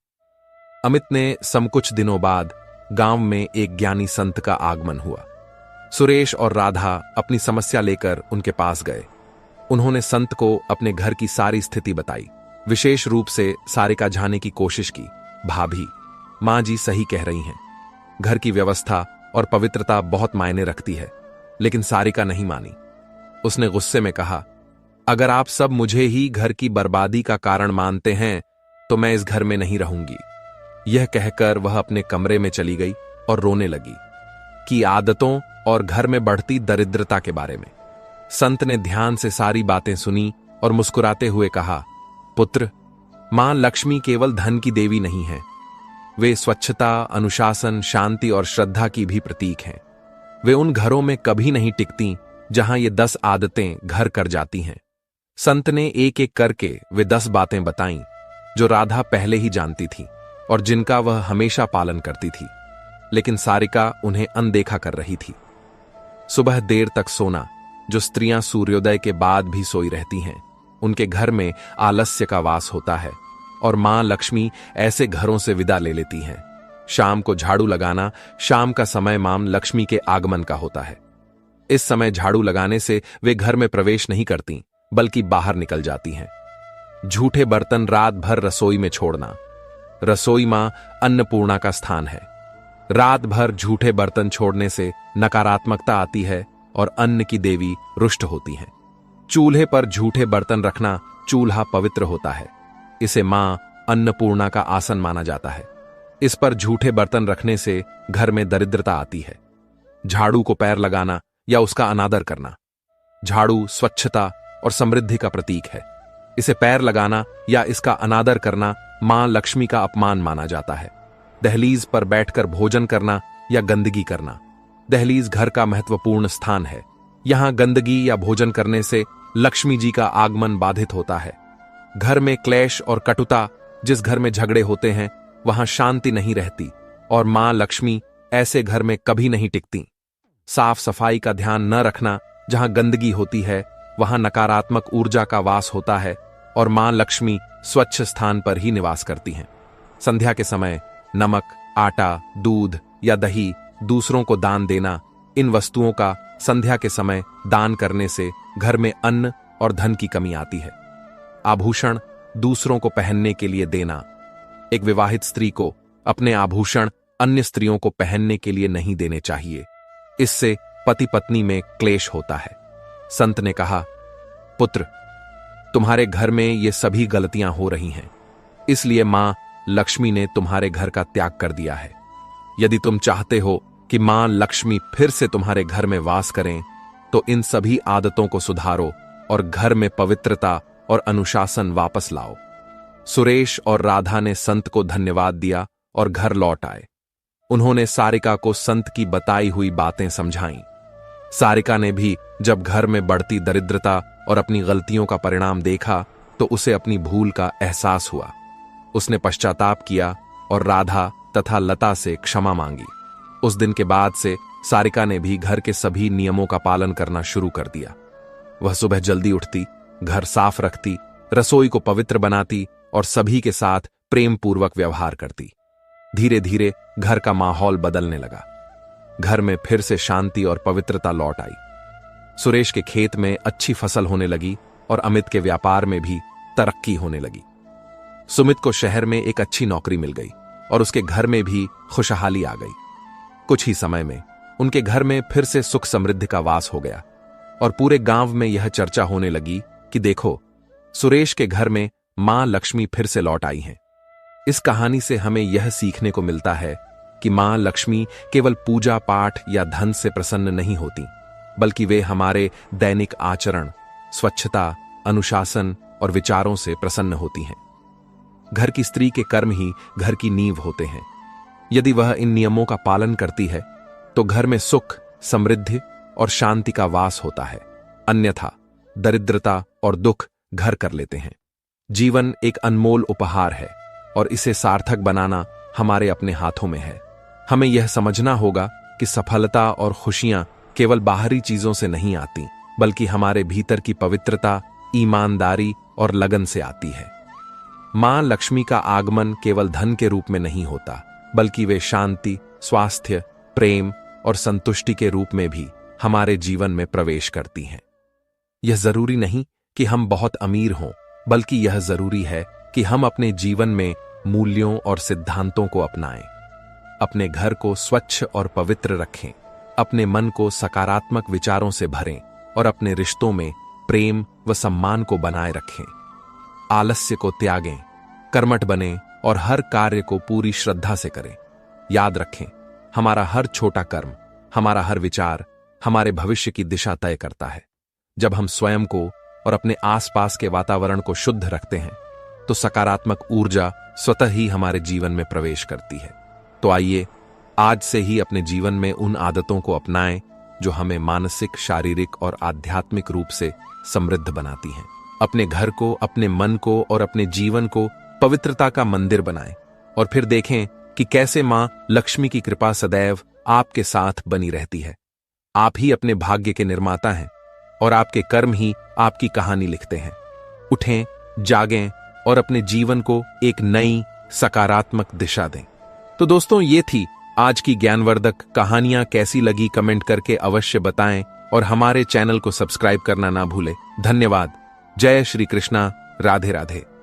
अमित ने सम कुछ दिनों बाद गांव में एक ज्ञानी संत का आगमन हुआ। सुरेश और राधा अपनी समस्या लेकर उनके पास गए। उन्होंने संत को अपने घर की सारी स्थिति बताई, विशेष रूप से सारिका जाने की कोशिश की। भाभी, मां जी सही कह रही हैं। घर की व्यवस्था और पवित्रता बहुत मायने रखती है। लेकिन सारिका नहीं मानी। उसने गुस्से में कहा, अगर आप सब मुझे ही घर की बर्बादी का कारण मानते हैं तो मैं इस घर में नहीं रहूंगी। यह कहकर वह अपने कमरे में चली गई और रोने लगी कि आदतों और घर में बढ़ती दरिद्रता के बारे में। संत ने ध्यान से सारी बातें सुनी और मुस्कुराते हुए कहा, पुत्र, मां लक्ष्मी केवल धन की देवी नहीं है। वे स्वच्छता, अनुशासन, शांति और श्रद्धा की भी प्रतीक हैं। वे उन घरों में कभी नहीं टिकती जहां ये 10 आदतें घर कर जाती हैं। संत ने एक एक करके वे 10 बातें बताईं जो राधा पहले ही जानती थी और जिनका वह हमेशा पालन करती थी, लेकिन सारिका उन्हें अनदेखा कर रही थी। सुबह देर तक सोना, जो स्त्रियां सूर्योदय के बाद भी सोई रहती हैं, उनके घर में आलस्य का वास होता है और मां लक्ष्मी ऐसे घरों से विदा ले लेती हैं। शाम को झाड़ू लगाना, शाम का समय मां लक्ष्मी के आगमन का होता है। इस समय झाड़ू लगाने से वे घर में प्रवेश नहीं करती, बल्कि बाहर निकल जाती हैं। झूठे बर्तन रात भर रसोई में छोड़ना। रसोई मां अन्नपूर्णा का स्थान है। रात भर झूठे बर्तन छोड़ने से नकारात्मकता आती है और अन्न की देवी रुष्ट होती हैं। चूल्हे पर झूठे बर्तन रखना, चूल्हा पवित्र होता है। इसे मां अन्नपूर्णा का आसन माना जाता है। इस पर झूठे बर्तन रखने से घर में दरिद्रता आती है। झाड़ू को पैर लगाना या उसका अनादर करना। झाड़ू स्वच्छता और समृद्धि का प्रतीक है। इसे पैर लगाना या इसका अनादर करना मां लक्ष्मी का अपमान माना जाता है। दहलीज पर बैठकर भोजन करना या गंदगी करना। दहलीज घर का महत्वपूर्ण स्थान है। यहां गंदगी या भोजन करने से लक्ष्मी जी का आगमन बाधित होता है। घर में क्लेश और कटुता, जिस घर में झगड़े होते हैं वहां शांति नहीं रहती और मां लक्ष्मी ऐसे घर में कभी नहीं टिकती। साफ सफाई का ध्यान न रखना, जहां गंदगी होती है वहां नकारात्मक ऊर्जा का वास होता है और मां लक्ष्मी स्वच्छ स्थान पर ही निवास करती हैं। संध्या के समय नमक, आटा, दूध या दही दूसरों को दान देना। इन वस्तुओं का संध्या के समय दान करने से घर में अन्न और धन की कमी आती है। आभूषण दूसरों को पहनने के लिए देना। एक विवाहित स्त्री को अपने आभूषण अन्य स्त्रियों को पहनने के लिए नहीं देने चाहिए। इससे पति पत्नी में क्लेश होता है। संत ने कहा, पुत्र, तुम्हारे घर में ये सभी गलतियां हो रही हैं, इसलिए मां लक्ष्मी ने तुम्हारे घर का त्याग कर दिया है। यदि तुम चाहते हो कि मां लक्ष्मी फिर से तुम्हारे घर में वास करें, तो इन सभी आदतों को सुधारो और घर में पवित्रता और अनुशासन वापस लाओ। सुरेश और राधा ने संत को धन्यवाद दिया और घर लौट आए। उन्होंने सारिका को संत की बताई हुई बातें समझाईं। सारिका ने भी जब घर में बढ़ती दरिद्रता और अपनी गलतियों का परिणाम देखा तो उसे अपनी भूल का एहसास हुआ। उसने पश्चाताप किया और राधा तथा लता से क्षमा मांगी। उस दिन के बाद से सारिका ने भी घर के सभी नियमों का पालन करना शुरू कर दिया। वह सुबह जल्दी उठती, घर साफ रखती, रसोई को पवित्र बनाती और सभी के साथ प्रेम पूर्वक व्यवहार करती। धीरे धीरे घर का माहौल बदलने लगा। घर में फिर से शांति और पवित्रता लौट आई। सुरेश के खेत में अच्छी फसल होने लगी और अमित के व्यापार में भी तरक्की होने लगी। सुमित को शहर में एक अच्छी नौकरी मिल गई और उसके घर में भी खुशहाली आ गई। कुछ ही समय में उनके घर में फिर से सुख समृद्धि का वास हो गया और पूरे गांव में यह चर्चा होने लगी कि देखो, सुरेश के घर में मां लक्ष्मी फिर से लौट आई हैं। इस कहानी से हमें यह सीखने को मिलता है कि मां लक्ष्मी केवल पूजा पाठ या धन से प्रसन्न नहीं होती, बल्कि वे हमारे दैनिक आचरण, स्वच्छता, अनुशासन और विचारों से प्रसन्न होती हैं। घर की स्त्री के कर्म ही घर की नींव होते हैं। यदि वह इन नियमों का पालन करती है तो घर में सुख, समृद्धि और शांति का वास होता है। अन्यथा दरिद्रता और दुख घर कर लेते हैं। जीवन एक अनमोल उपहार है और इसे सार्थक बनाना हमारे अपने हाथों में है। हमें यह समझना होगा कि सफलता और खुशियां केवल बाहरी चीजों से नहीं आती, बल्कि हमारे भीतर की पवित्रता, ईमानदारी और लगन से आती है। मां लक्ष्मी का आगमन केवल धन के रूप में नहीं होता, बल्कि वे शांति, स्वास्थ्य, प्रेम और संतुष्टि के रूप में भी हमारे जीवन में प्रवेश करती हैं। यह जरूरी नहीं कि हम बहुत अमीर हों, बल्कि यह जरूरी है कि हम अपने जीवन में मूल्यों और सिद्धांतों को अपनाएं। अपने घर को स्वच्छ और पवित्र रखें, अपने मन को सकारात्मक विचारों से भरें और अपने रिश्तों में प्रेम व सम्मान को बनाए रखें। आलस्य को त्यागें, कर्मठ बनें और हर कार्य को पूरी श्रद्धा से करें। याद रखें, हमारा हर छोटा कर्म, हमारा हर विचार हमारे भविष्य की दिशा तय करता है। जब हम स्वयं को और अपने आसपास के वातावरण को शुद्ध रखते हैं तो सकारात्मक ऊर्जा स्वतः ही हमारे जीवन में प्रवेश करती है। तो आइए आज से ही अपने जीवन में उन आदतों को अपनाएं जो हमें मानसिक, शारीरिक और आध्यात्मिक रूप से समृद्ध बनाती हैं। अपने घर को, अपने मन को और अपने जीवन को पवित्रता का मंदिर बनाएं और फिर देखें कि कैसे मां लक्ष्मी की कृपा सदैव आपके साथ बनी रहती है। आप ही अपने भाग्य के निर्माता हैं और आपके कर्म ही आपकी कहानी लिखते हैं। उठें, जागें और अपने जीवन को एक नई सकारात्मक दिशा दें। तो दोस्तों, ये थी आज की ज्ञानवर्धक कहानियां। कैसी लगी कमेंट करके अवश्य बताएं और हमारे चैनल को सब्सक्राइब करना ना भूलें। धन्यवाद। जय श्री कृष्णा। राधे राधे।